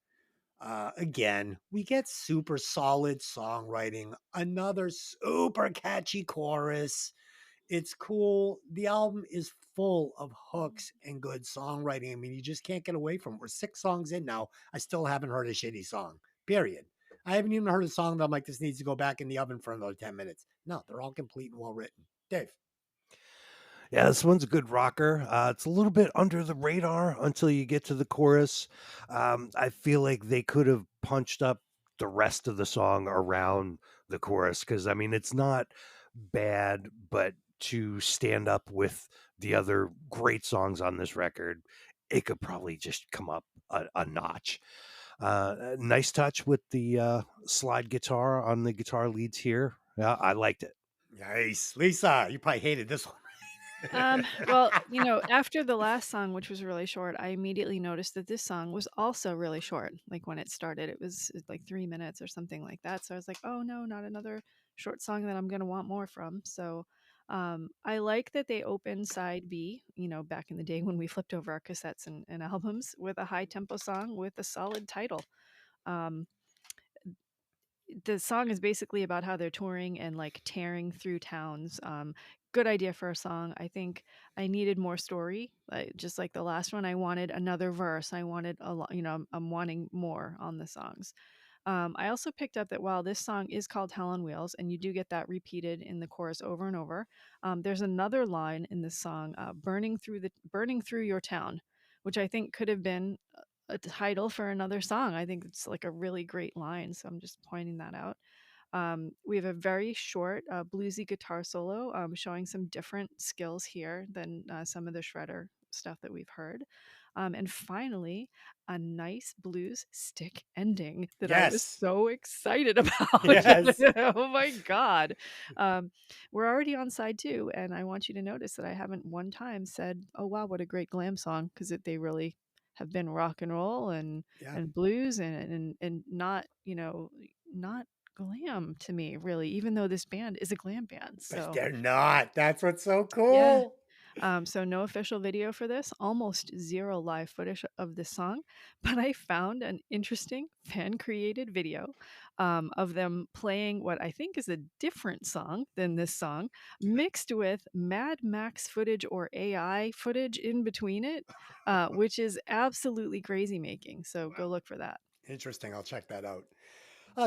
Again, we get super solid songwriting, another super catchy chorus. It's cool. The album is full of hooks and good songwriting. I mean, you just can't get away from it. We're 6 songs in now. I still haven't heard a shitty song, period. I haven't even heard a song that I'm like, this needs to go back in the oven for another 10 minutes. No, they're all complete and well written. Dave. Yeah, this one's a good rocker. It's a little bit under the radar until you get to the chorus. I feel like they could have punched up the rest of the song around the chorus, because I mean it's not bad, but to stand up with the other great songs on this record, it could probably just come up a notch. Nice touch with the slide guitar on the guitar leads here. Yeah, I liked it. Nice. Lisa, you probably hated this one. Well, you know, after the last song, which was really short, I immediately noticed that this song was also really short. Like when it started, it was like 3 minutes or something like that. So I was like, oh no, not another short song that I'm going to want more from. So I like that they opened side B, you know, back in the day when we flipped over our cassettes and albums with a high tempo song with a solid title. Um, the song is basically about how they're touring and like tearing through towns. Good idea for a song. I think I needed more story, just like the last one. I wanted another verse. I wanted a lot. You know, I'm wanting more on the songs. I also picked up that while this song is called Hell on Wheels, and you do get that repeated in the chorus over and over, there's another line in this song, burning through your town, which I think could have been a title for another song. I think it's like a really great line, so I'm just pointing that out. We have a very short bluesy guitar solo, showing some different skills here than some of the shredder stuff that we've heard. And finally, a nice blues stick ending that I was Yes. so excited about. Yes. Oh my God. Um, we're already on side two, and I want you to notice that I haven't one time said, oh, wow, what a great glam song, because they really have been rock and roll Yeah. and blues and not, you know, not glam to me, really, even though this band is a glam band. But So they're not. That's what's so yeah. cool. So no official video for this, almost zero live footage of this song, but I found an interesting fan created video of them playing what I think is a different song than this song, mixed with Mad Max footage or AI footage in between it, which is absolutely crazy making. So go look for that. Interesting. I'll check that out.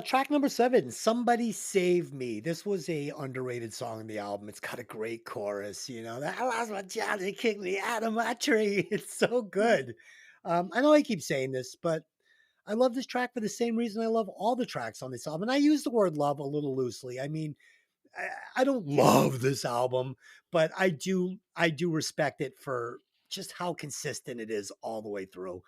Track number 7, Somebody Save Me. This was a underrated song in the album. It's got a great chorus, you know. That I lost my job, they kicked me out of my tree. It's so good. I know I keep saying this, but I love this track for the same reason I love all the tracks on this album. And I use the word love a little loosely. I mean, I don't love this album, but I do respect it for just how consistent it is all the way through.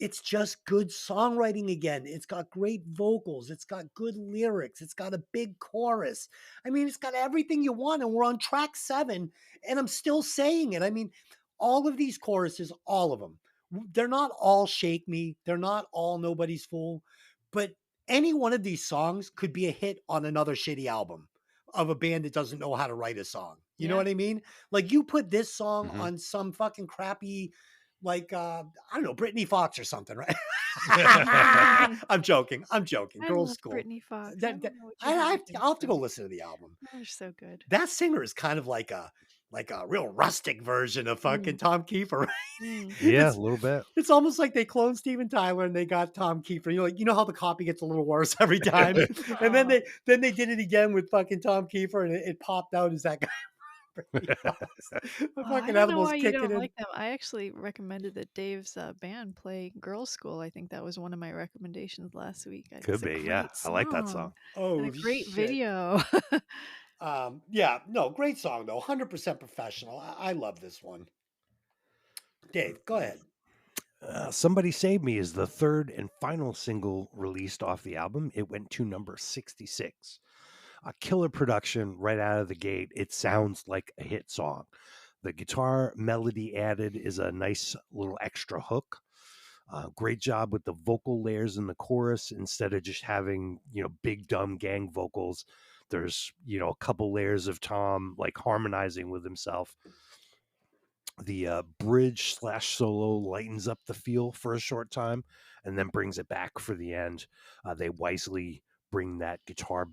It's just good songwriting again. It's got great vocals. It's got good lyrics. It's got a big chorus. I mean, it's got everything you want. And we're on track 7, and I'm still saying it. I mean, all of these choruses, all of them, they're not all Shake Me. They're not all Nobody's Fool. But any one of these songs could be a hit on another shitty album of a band that doesn't know how to write a song. You know Yeah. what I mean? Like you put this song Mhm. on some fucking crappy, like I don't know, Brittany Fox or something, right? I'm joking. I'm joking. I Girls' love school. Brittany Fox. I That, don't that know what you have I against I'll have to go them. listen to the album. They're so good. That singer is kind of like a real rustic version of fucking Mm, Tom Kiefer. Right? mm. Yeah, a It's little bit. it's almost like they cloned Steven Tyler and they got Tom Kiefer. You know how the copy gets a little worse every time, and then Aw. they did it again with fucking Tom Kiefer, and it popped out as that guy. Brittany Fox. The Oh, I fucking don't know animals why you kicking don't in. like them. I actually recommended that Dave's band play Girls' School. I think that was one of my recommendations last week. Could It's a be, yeah. great I like that song. song and a Oh great shit. video. Yeah, no, great song though. 100% professional. I love this one. Dave, go ahead. Somebody Save Me is the third and final single released off the album. It went to number 66. A killer production right out of the gate. It sounds like a hit song. The guitar melody added is a nice little extra hook. Great job with the vocal layers in the chorus instead of just having, big dumb gang vocals. There's, a couple layers of Tom like harmonizing with himself. The bridge slash solo lightens up the feel for a short time and then brings it back for the end. They wisely bring that guitar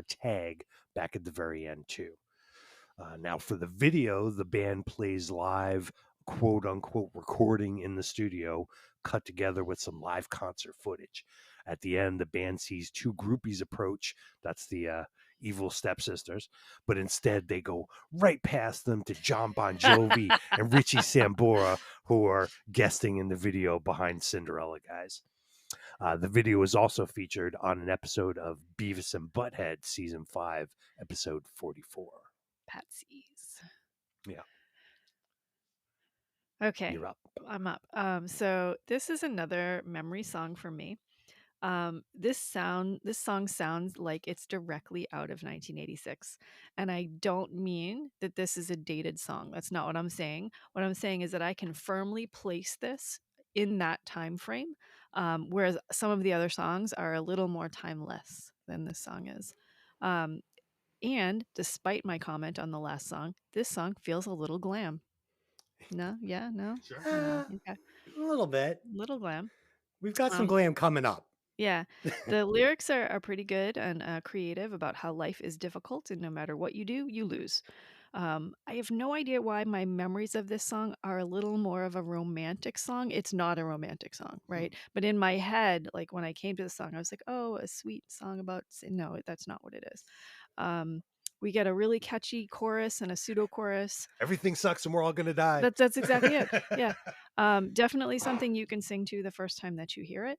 tag back at the very end too. Now, for the video, the band plays live, quote unquote, recording in the studio, cut together with some live concert footage. At the end, the band sees two groupies approach. That's the evil stepsisters. But instead, they go right past them to John Bon Jovi and Richie Sambora, who are guesting in the video behind Cinderella, guys. The video was also featured on an episode of Beavis and Butthead season 5, episode 44. Patsies. Yeah, Okay, you're up. I'm up. So this is another memory song for me. This song sounds like it's directly out of 1986, and I don't mean that this is a dated song. That's not what I'm saying. What I'm saying is that I can firmly place this in that time frame, whereas some of the other songs are a little more timeless than this song is. Um, and despite my comment on the last song, this song feels a little glam. No, yeah, no, Sure. no, okay, A little bit. little glam. We've got some Um, glam coming up. Yeah, the lyrics are pretty good and creative about how life is difficult and no matter what you do, you lose. I have no idea why my memories of this song are a little more of a romantic song. It's not a romantic song, right? But in my head, like when I came to the song, I was like, oh, a sweet song about. No, that's not what it is. Um, we get a really catchy chorus and a pseudo chorus. Everything sucks and we're all going to die. That's exactly it. Yeah. Definitely something you can sing to the first time that you hear it.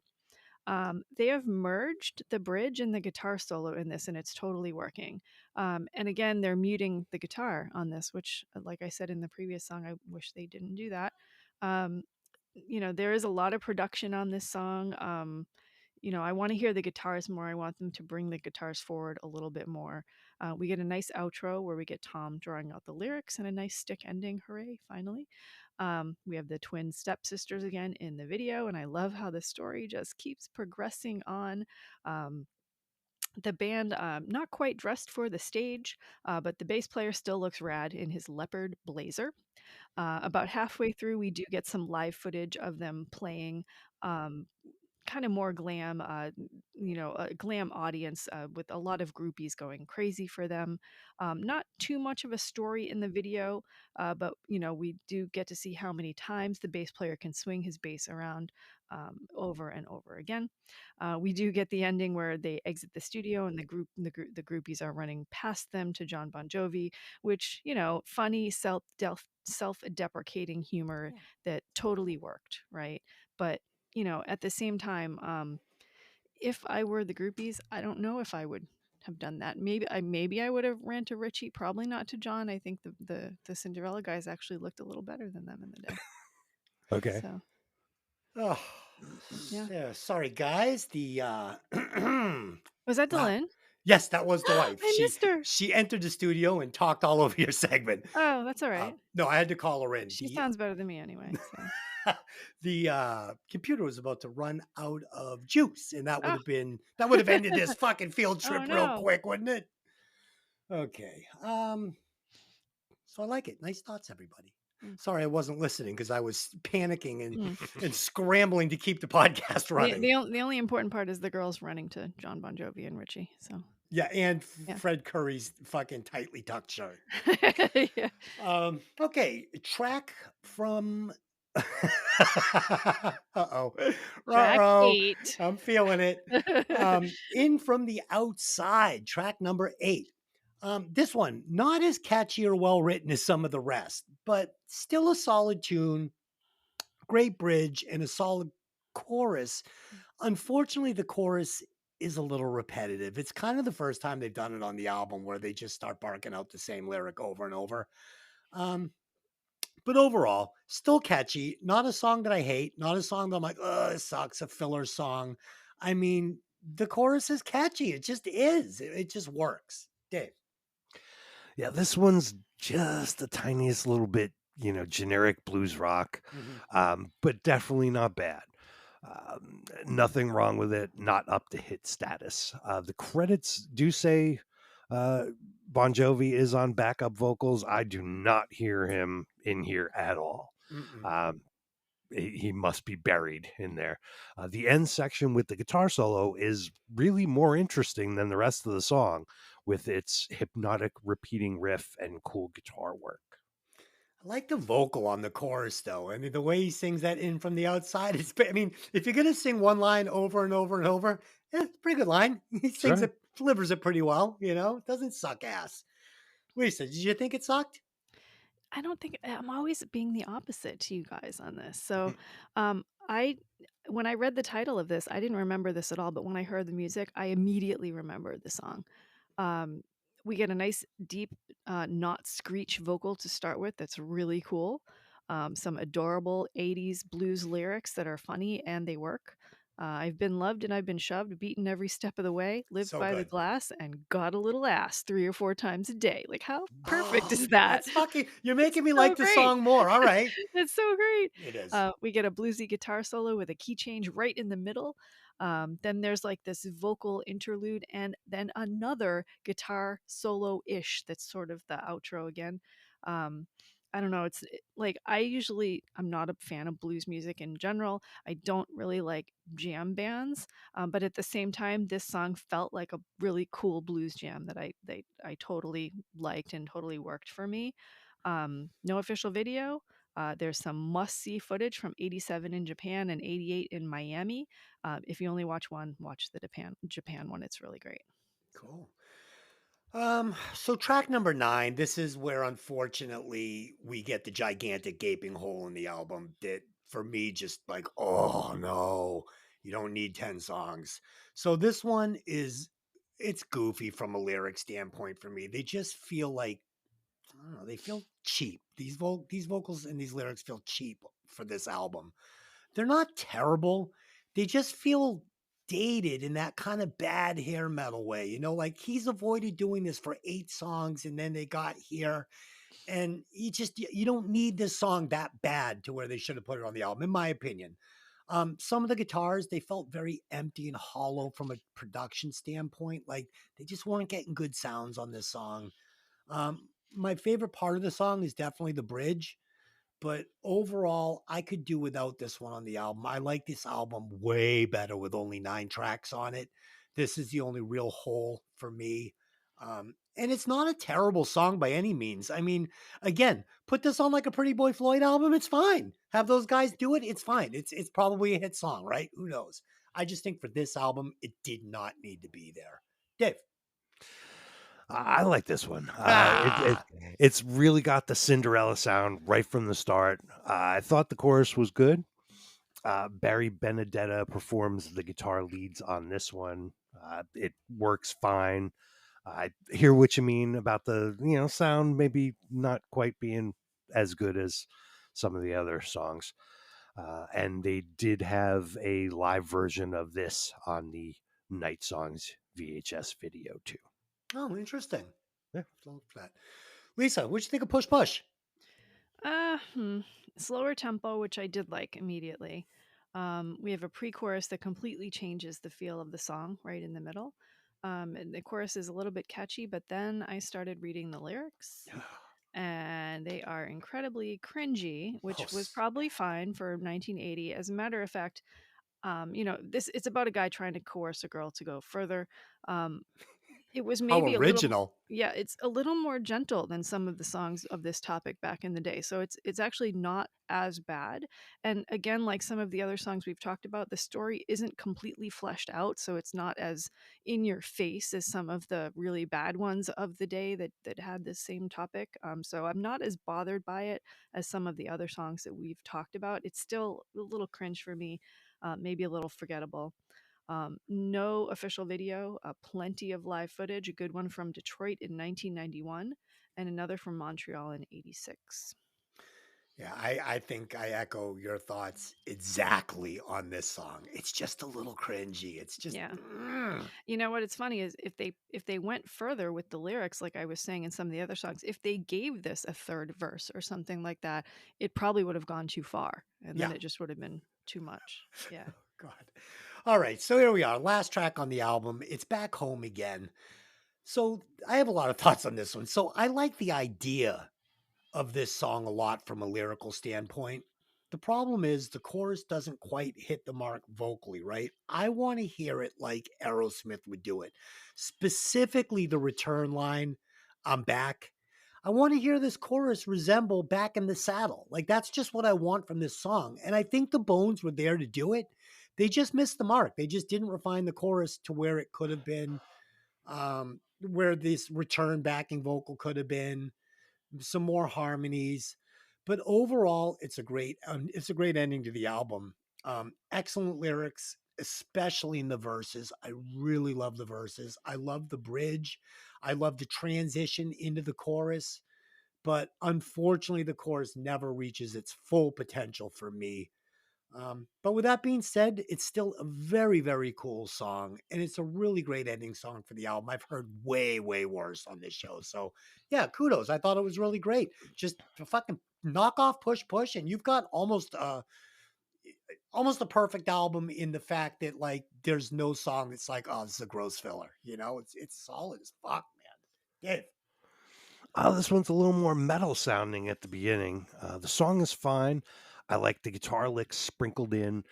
They have merged the bridge and the guitar solo in this, and it's totally working. And again, they're muting the guitar on this, which, like I said in the previous song, I wish they didn't do that. Um, there is a lot of production on this song. I want to hear the guitars more. I want them to bring the guitars forward a little bit more. We get a nice outro where we get Tom drawing out the lyrics and a nice stick ending. Hooray, finally. We have the twin stepsisters again in the video, and I love how the story just keeps progressing on. Um, the band, not quite dressed for the stage, but the bass player still looks rad in his leopard blazer. About halfway through, we do get some live footage of them playing. Um, Kind of more glam, a glam audience with a lot of groupies going crazy for them. Not too much of a story in the video, but we do get to see how many times the bass player can swing his bass around over and over again. We do get the ending where they exit the studio and the groupies are running past them to John Bon Jovi, which funny self-deprecating humor that totally worked, right? But at the same time, if I were the groupies, I don't know if I would have done that. Maybe I would have ran to Richie, probably not to John. I think the Cinderella guys actually looked a little better than them in the day. Okay. So Oh, Yeah. yeah. Sorry, guys. The was that wow. Dylan? Yes, that was the wife. I missed her. She entered the studio and talked all over your segment. Oh, that's all right. No, I had to call her in. She sounds better than me anyway. So. The computer was about to run out of juice, and that would Oh. have ended this fucking field trip real no. quick, wouldn't it? Okay. So I like it. Nice thoughts, everybody. Sorry, I wasn't listening because I was panicking and scrambling to keep the podcast running. The only important part is the girls running to John Bon Jovi and Richie. So yeah, and Yeah. Fred Curry's fucking tightly tucked shirt. Yeah. Okay, track from. Uh-oh. Track Uh-oh. 8. I'm feeling it. In from the outside, track number 8. This one, not as catchy or well written as some of the rest, but still a solid tune, great bridge, and a solid chorus. Unfortunately, the chorus is a little repetitive. It's kind of the first time they've done it on the album where they just start barking out the same lyric over and over. But overall, still catchy. Not a song that I hate. Not a song that I'm like, oh, it sucks. A filler song. I mean, the chorus is catchy. It just is. It just works. Dave. Yeah, this one's just the tiniest little bit, generic blues rock, but definitely not bad. Nothing wrong with it. Not up to hit status. The credits do say Bon Jovi is on backup vocals. I do not hear him in here at all. He must be buried in there. The end section with the guitar solo is really more interesting than the rest of the song, with its hypnotic repeating riff and cool guitar work. I like the vocal on the chorus, though. I mean, the way he sings that in from the outside is, I mean, if you're going to sing one line over and over and over, it's a pretty good line. He sings Sure. it, delivers it pretty well, It doesn't suck ass. Lisa, did you think it sucked? I don't think I'm always being the opposite to you guys on this. So I when I read the title of this, I didn't remember this at all, but when I heard the music, I immediately remembered the song. Um, we get a nice deep, not screech vocal to start with that's really cool. Some adorable 80s blues lyrics that are funny and they work. I've been loved and I've been shoved, beaten every step of the way, lived So by the good. glass, and got a little ass 3 or 4 times a day. Like, how perfect Oh, is that? that's fucking, you're It's making me so like the great. song more. All right. It's so great. It is. We get a bluesy guitar solo with a key change right in the middle. Then there's like this vocal interlude and then another guitar solo ish that's sort of the outro again. Um, I don't know. Like I'm not a fan of blues music in general. I don't really like jam bands, but at the same time, this song felt like a really cool blues jam that I totally liked and totally worked for me. No official video. There's some must-see footage from '87 in Japan and '88 in Miami. If you only watch one, watch the Japan one. It's really great. Cool. So track number 9, this is where unfortunately we get the gigantic gaping hole in the album that for me just like, oh no, you don't need 10 songs. So this one is, it's goofy from a lyric standpoint for me. They just feel like, I don't know, they feel cheap. These vocals and these lyrics feel cheap for this album. They're not terrible. They just feel dated in that kind of bad hair metal way. You know, like he's avoided doing this for 8 songs and then they got here. And you don't need this song that bad to where they should have put it on the album, in my opinion. Some of the guitars, they felt very empty and hollow from a production standpoint. Like they just weren't getting good sounds on this song. My favorite part of the song is definitely the bridge, but overall, I could do without this one on the album. I like this album way better with only 9 tracks on it. This is the only real hole for me. And it's not a terrible song by any means. I mean, again, put this on like a Pretty Boy Floyd album, it's fine. Have those guys do it, it's fine. It's probably a hit song, right? Who knows? I just think for this album, it did not need to be there. Dave. I like this one. Ah, It's really got the Cinderella sound right from the start. I thought the chorus was good. Barry Benedetta performs the guitar leads on this one. It works fine. I hear what you mean about the sound maybe not quite being as good as some of the other songs. And they did have a live version of this on the Night Songs VHS video too. oh, interesting. Yeah. Look for that. Lisa, what'd you think of Push Push? Uh, hmm. Slower tempo, which I did like immediately. We have a pre-chorus that completely changes the feel of the song right in the middle. And the chorus is a little bit catchy, but then I started reading the lyrics, and they are incredibly cringy, Oh, which was probably fine for 1980. As a matter of fact, this it's about a guy trying to coerce a girl to go further. Um, it was how maybe a little original. yeah, it's a little more gentle than some of the songs of this topic back in the day. So it's actually not as bad. And again, like some of the other songs we've talked about, the story isn't completely fleshed out, so it's not as in your face as some of the really bad ones of the day that had this same topic. So I'm not as bothered by it as some of the other songs that we've talked about. It's still a little cringe for me, maybe a little forgettable. No official video, plenty of live footage, a good one from Detroit in 1991 and another from Montreal in '86. Yeah, I think I echo your thoughts exactly on this song. It's just a little cringy. It's just, Yeah. You know what? It's funny is if they went further with the lyrics, like I was saying in some of the other songs, if they gave this a third verse or something like that, it probably would have gone too far, and then yeah. it just would have been too much. Yeah. God. All right, so here we are. Last track on the album. It's Back Home Again. So I have a lot of thoughts on this one. So I like the idea of this song a lot from a lyrical standpoint. The problem is the chorus doesn't quite hit the mark vocally, right? I want to hear it like Aerosmith would do it. Specifically the return line, I'm back. I want to hear this chorus resemble Back in the Saddle. Like that's just what I want from this song. And I think the Bones were there to do it. They just missed the mark. They just didn't refine the chorus to where it could have been, where this return backing vocal could have been, some more harmonies. But overall, it's a great ending to the album. Excellent lyrics, especially in the verses. I really love the verses. I love the bridge. I love the transition into the chorus. But unfortunately, the chorus never reaches its full potential for me. But with that being said, it's still a very, very cool song. And it's a really great ending song for the album. I've heard way, way worse on this show. So, yeah, kudos. I thought it was really great. Just fucking knock off Push Push, and you've got almost a perfect album in the fact that like there's no song that's like, oh, this is a gross filler. You know, it's solid as fuck, man. Dave. This one's a little more metal sounding at the beginning. The song is fine. I like the guitar licks sprinkled in.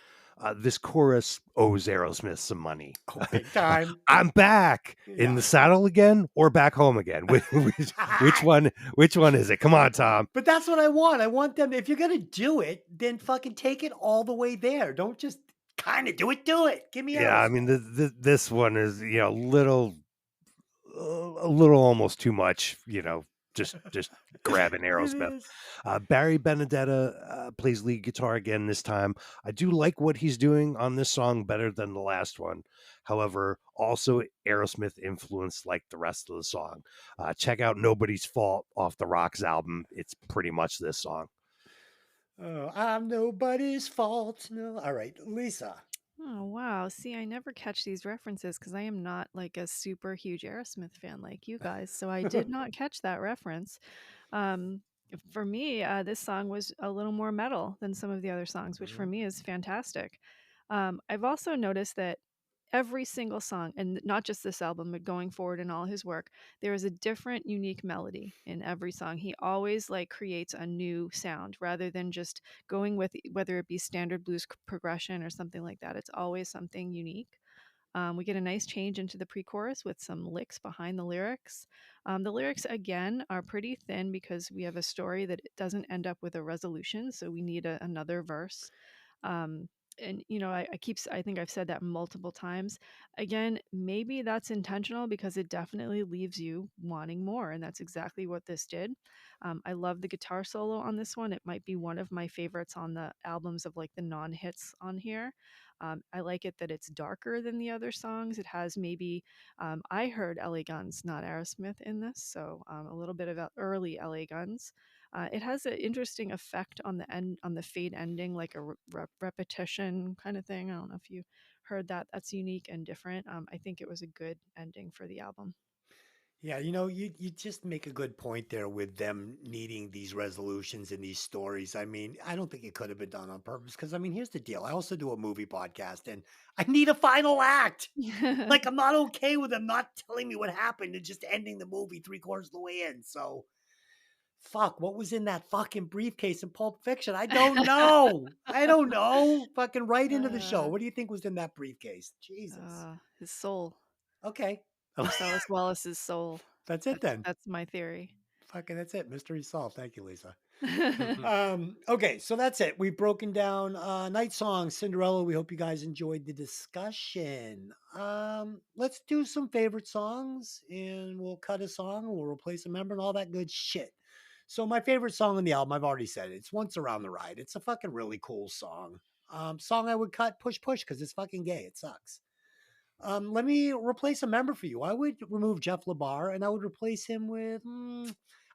This chorus owes Aerosmith some money. Oh, big time. I'm back in Yeah. the saddle again or back home again. Which one? Which one is it? Come on, Tom. But that's what I want. I want them. If you're gonna do it, then fucking take it all the way there. Don't just kind of do it. Do it. Give me Yeah, I Aerosmith. mean this one is a little almost too much. Just grabbing It Aerosmith. is. Barry Benedetta plays lead guitar again this time. I do like what he's doing on this song better than the last one. However, also Aerosmith influenced like the rest of the song. Check out Nobody's Fault off the Rocks album. It's pretty much this song. Oh, I'm nobody's fault. No. All right, Lisa. Oh, wow. See, I never catch these references because I am not like a super huge Aerosmith fan like you guys. So I did not catch that reference. Um, for me, this song was a little more metal than some of the other songs, which for me is fantastic. I've also noticed that every single song, and not just this album, but going forward in all his work, there is a different, unique melody in every song. He always like creates a new sound rather than just going with whether it be standard blues progression or something like that. It's always something unique. We get a nice change into the pre chorus with some licks behind the lyrics. The lyrics, again, are pretty thin because we have a story that it doesn't end up with a resolution. So we need another verse. Um, and I think I've said that multiple times. Again, maybe that's intentional because it definitely leaves you wanting more, and that's exactly what this did. I love the guitar solo on this one. It might be one of my favorites on the albums of like the non-hits on here. I like it that it's darker than the other songs. It has maybe I heard LA Guns, not Aerosmith, in this, so a little bit of early LA Guns. It has an interesting effect on the end, on the fade ending, like a repetition kind of thing. I don't know if you heard that. That's unique and different. I think it was a good ending for the album. Yeah, you just make a good point there with them needing these resolutions and these stories. I mean, I don't think it could have been done on purpose because I mean, here's the deal. I also do a movie podcast and I need a final act. Like I'm not okay with them not telling me what happened and just ending the movie three-quarters of the way in. So fuck, what was in that fucking briefcase in Pulp Fiction? I don't know. I don't know. Fucking right into the show. uh, What do you think was in that briefcase? Jesus. his soul, Okay. Marcellus Wallace's soul. That's it then. That's my theory. Fucking that's it. Mystery solved. Thank you, Lisa. Okay, so that's it. We've broken down Night Song, Cinderella. We hope you guys enjoyed the discussion. Let's do some favorite songs and we'll cut a song and we'll replace a member and all that good shit. So my favorite song on the album, I've already said it. It's Once Around the Ride. It's a fucking really cool song. Song I would cut Push Push because it's fucking gay. It sucks. Let me replace a member for you. I would remove Jeff LeBar and I would replace him with.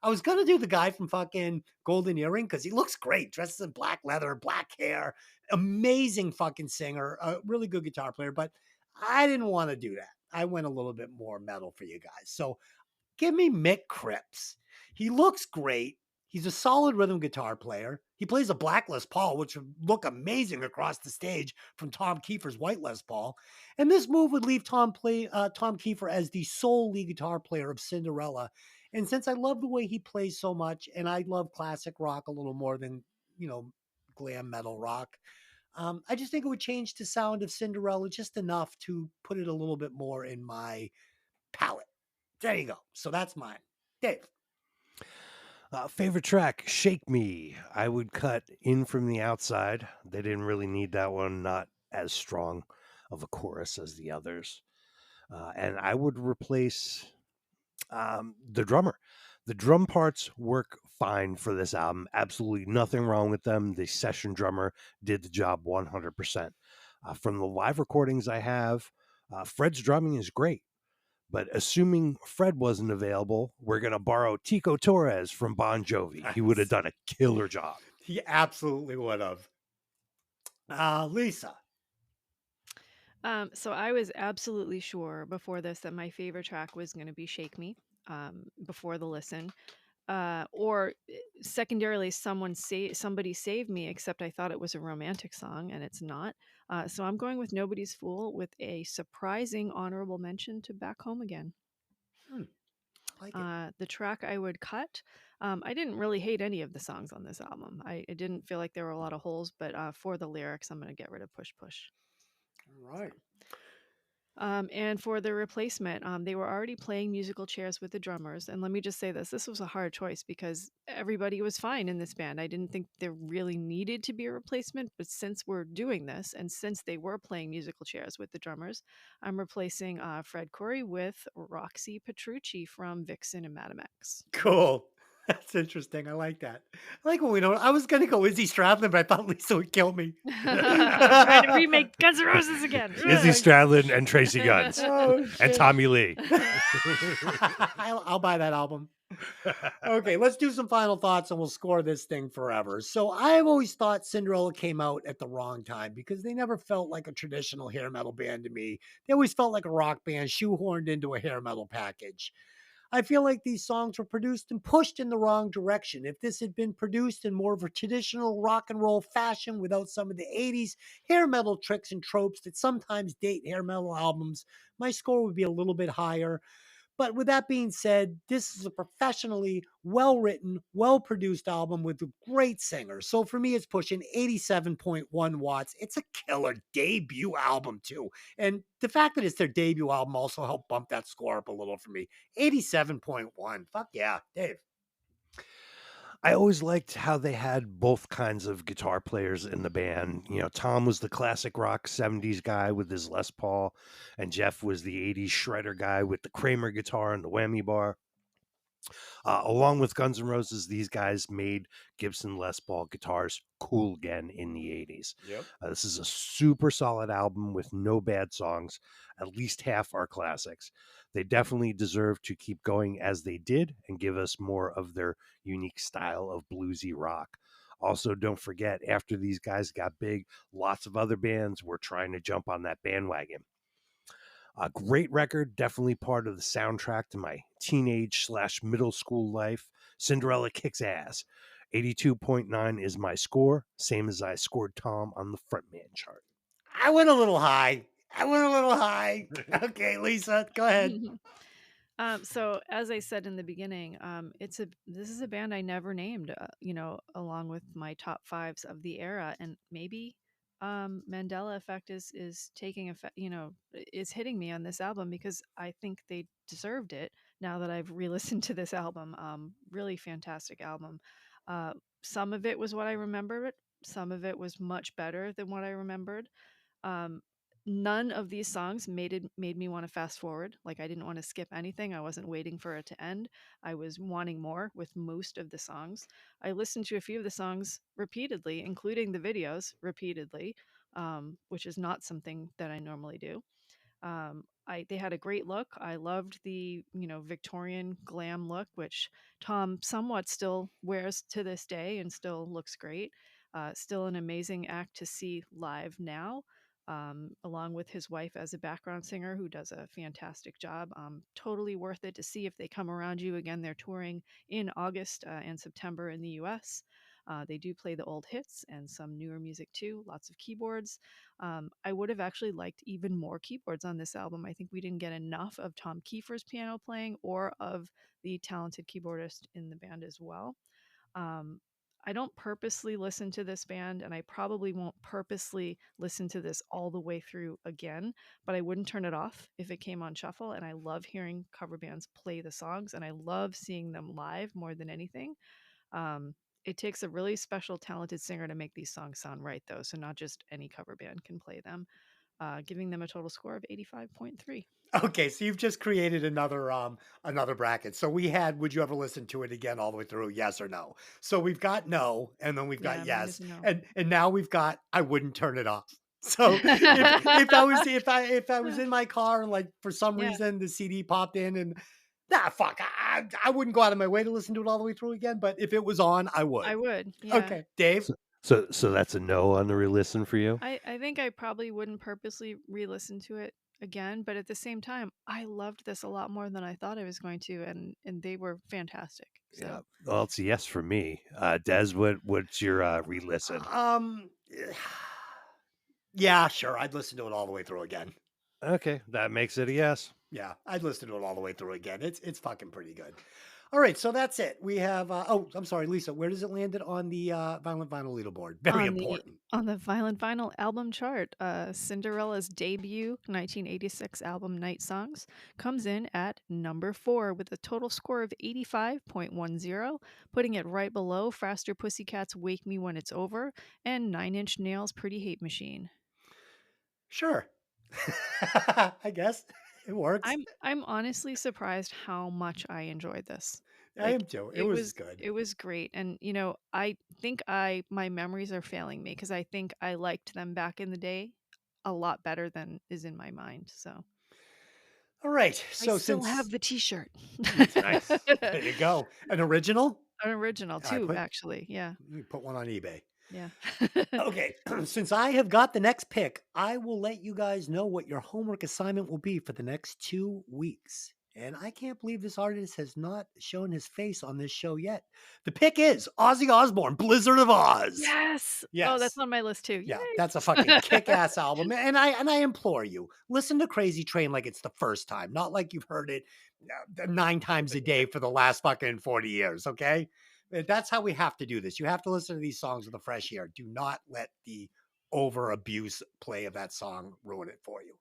I was gonna do the guy from fucking Golden Earring because he looks great, dresses in black leather, black hair, amazing fucking singer, a really good guitar player. But I didn't want to do that. I went a little bit more metal for you guys. So give me Mick Cripps. He looks great. He's a solid rhythm guitar player. He plays a black Les Paul, which would look amazing across the stage from Tom Kiefer's white Les Paul. And this move would leave Tom Kiefer as the sole lead guitar player of Cinderella. And since I love the way he plays so much, and I love classic rock a little more than glam metal rock, I just think it would change the sound of Cinderella just enough to put it a little bit more in my palette. There you go. So that's mine. Dave. Favorite track, Shake Me. I would cut In From the Outside. They didn't really need that one, not as strong of a chorus as the others. And I would replace the drummer. The drum parts work fine for this album. Absolutely nothing wrong with them. The session drummer did the job 100%. From the live recordings I have, Fred's drumming is great. But assuming Fred wasn't available, we're going to borrow Tico Torres from Bon Jovi. He would have Nice. done a killer job. He absolutely would have. Lisa. So I was absolutely sure before this that my favorite track was going to be "Shake Me." Before the listen, or secondarily, somebody saved me. Except I thought it was a romantic song, and it's not. So I'm going with "Nobody's Fool" with a surprising honorable mention to "Back Home Again." Hmm, I like it. The track I would cut. I didn't really hate any of the songs on this album. I didn't feel like there were a lot of holes, but for the lyrics, I'm going to get rid of "Push Push." All right. And for the replacement, they were already playing musical chairs with the drummers. And let me just say this was a hard choice because everybody was fine in this band. I didn't think there really needed to be a replacement, but since we're doing this and since they were playing musical chairs with the drummers, I'm replacing Fred Coury with Roxy Petrucci from Vixen and Madame X. Cool. That's interesting. I like that. I like when we know. I was going to go Izzy Stradlin, but I thought Lisa would kill me. I'm trying to remake Guns N' Roses again. Izzy Stradlin and Tracy Guns Oh, and shit. Tommy Lee. I'll buy that album. Okay, let's do some final thoughts and we'll score this thing forever. So I've always thought Cinderella came out at the wrong time because they never felt like a traditional hair metal band to me. They always felt like a rock band shoehorned into a hair metal package. I feel like these songs were produced and pushed in the wrong direction. If this had been produced in more of a traditional rock and roll fashion without some of the 80s hair metal tricks and tropes that sometimes date hair metal albums, my score would be a little bit higher. But with that being said, this is a professionally well written, well produced album with a great singer. So for me, it's pushing 87.1 watts. It's a killer debut album, too. And the fact that it's their debut album also helped bump that score up a little for me. 87.1. Fuck yeah, Dave. I always liked how they had both kinds of guitar players in the band. You know, Tom was the classic rock 70s guy with his Les Paul, and Jeff was the 80s shredder guy with the Kramer guitar and the whammy bar. Along with Guns N' Roses, these guys made Gibson Les Paul guitars cool again in the 80s. Yep. This is a super solid album with no bad songs. At least half are classics. They definitely deserve to keep going as they did and give us more of their unique style of bluesy rock. Also, don't forget, after these guys got big, lots of other bands were trying to jump on that bandwagon. A great record, definitely part of the soundtrack to my teenage/middle school life. Cinderella kicks ass. 82.9 is my score, same as I scored Tom on the frontman chart. I went a little high. Okay, Lisa, go ahead. So as I said in the beginning, this is a band I never named, along with my top fives of the era, and maybe Mandela Effect is taking effect, is hitting me on this album because I think they deserved it. Now that I've re-listened to this album, really fantastic album. Uh, some of it was what I remember, some of it was much better than what I remembered. Um, None of these songs made me want to fast forward. Like I didn't want to skip anything. I wasn't waiting for it to end. I was wanting more with most of the songs. I listened to a few of the songs repeatedly, including the videos repeatedly, which is not something that I normally do. They had a great look. I loved the Victorian glam look, which Tom somewhat still wears to this day and still looks great. Still an amazing act to see live now, along with his wife as a background singer who does a fantastic job. Totally worth it to see if they come around you again. They're touring in August and September in the U.S. They do play the old hits and some newer music too. Lots of keyboards. I would have actually liked even more keyboards on this album. I think we didn't get enough of Tom Kiefer's piano playing or of the talented keyboardist in the band as well. Um, I don't purposely listen to this band, and I probably won't purposely listen to this all the way through again, but I wouldn't turn it off if it came on shuffle. And I love hearing cover bands play the songs, and I love seeing them live more than anything. Um, it takes a really special, talented singer to make these songs sound right, though. So not just any cover band can play them. Giving them a total score of 85.3. Okay, so you've just created another bracket. So we had would you ever listen to it again all the way through? Yes or no. So we've got no, and then we've got Yeah, mine yes. is a no. And now we've got I wouldn't turn it off. So if I was in my car and like for some Yeah, reason the CD popped in and nah fuck I wouldn't go out of my way to listen to it all the way through again, but if it was on, I would. I would. Yeah. Okay. Dave? So that's a no on the re-listen for you. I think I probably wouldn't purposely re-listen to it again, but at the same time, I loved this a lot more than I thought I was going to, and they were fantastic. Yeah. So Well, it's a yes for me. Des, what's your re-listen? Um yeah, sure. I'd listen to it all the way through again. Okay, that makes it a yes. Yeah, I'd listen to it all the way through again. It's fucking pretty good. All right, so that's it. We have oh, I'm sorry, Lisa, where does it landed on the Violent Vinyl leaderboard? Very on the important. on the Violent Vinyl album chart, Cinderella's debut 1986 album Night Songs comes in at number 4 with a total score of 85.10, putting it right below Faster Pussycat's Wake Me When It's Over and Nine Inch Nails' Pretty Hate Machine. Sure. I guess it works. I'm honestly surprised how much I enjoyed this. I Like am too. It was good. it was great, and I think my memories are failing me because I think I liked them back in the day a lot better than is in my mind. So All right. I So still have since the T-shirt, Nice. there you go. An original? an original I too, actually. Yeah, put one on eBay. yeah. Okay, since I have got the next pick, I will let you guys know what your homework assignment will be for the next 2 weeks. And I can't believe this artist has not shown his face on this show yet. The pick is Ozzy Osbourne, Blizzard of Oz. Yes. Oh, that's Yes. on my list too. Yeah, Yay. that's a fucking kick-ass album. And I implore you, listen to Crazy Train like it's the first time, not like you've heard it 9 times a day for the last fucking 40 years, okay? That's how we have to do this. You have to listen to these songs with a fresh ear. Do not let the over abuse play of that song ruin it for you.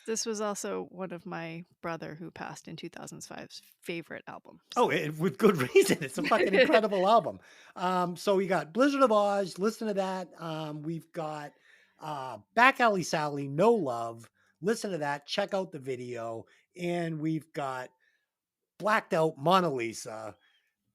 This was also one of my brother who passed in 2005's favorite album. Oh, with good reason. It's a fucking incredible album. So we got Blizzard of Oz. Listen to that. We've got Back Alley Sally, No Love. Listen to that. Check out the video. And we've got Blacked Out Mona Lisa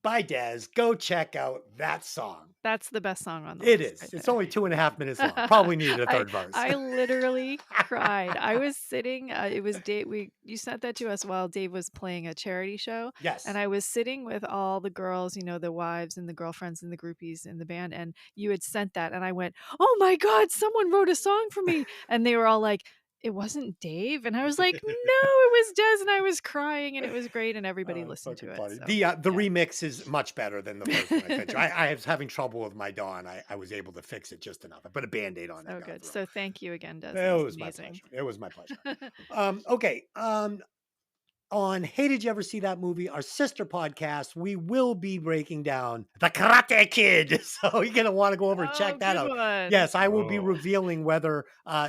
by Dez. Go check out that song. That's the best song on the It list is. right It's there. only 2.5 minutes long. Probably needed a third verse. I literally cried. I was sitting, it was Dave, you sent that to us while Dave was playing a charity show. Yes. And I was sitting with all the girls, the wives and the girlfriends and the groupies in the band. And you had sent that. And I went, oh my God, someone wrote a song for me. And they were all like, it wasn't Dave. And I was like, no, it was Des. And I was crying and it was great. And everybody It's listened to fucking it. funny. So, The yeah. remix is much better than the first one I sent you. I was having trouble with my Dawn. I was able to fix it just enough. I put a Band-Aid on it. So got good. through. So thank you again, Des. It That was was my amazing. pleasure. It was my pleasure. Okay. On Hey, Did You Ever See That Movie? Our sister podcast, we will be breaking down The Karate Kid. So you're going to want to go over and check that good out. one. Yes, I will be Oh. revealing whether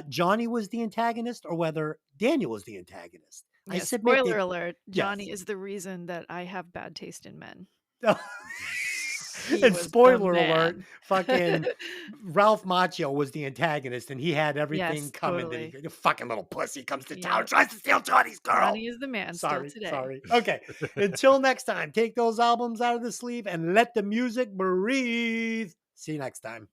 Johnny was the antagonist or whether Daniel was the antagonist. I Yeah, submit spoiler that- alert, Johnny Yes. is the reason that I have bad taste in men. He And was the spoiler alert, man. fucking Ralph Macchio was the antagonist, and he had everything Yes, coming. totally. The fucking little pussy comes to town, Yep. tries to steal Johnny's girl. Johnny is the man Sorry, still today. sorry. Okay, until next time, take those albums out of the sleeve and let the music breathe. See you next time.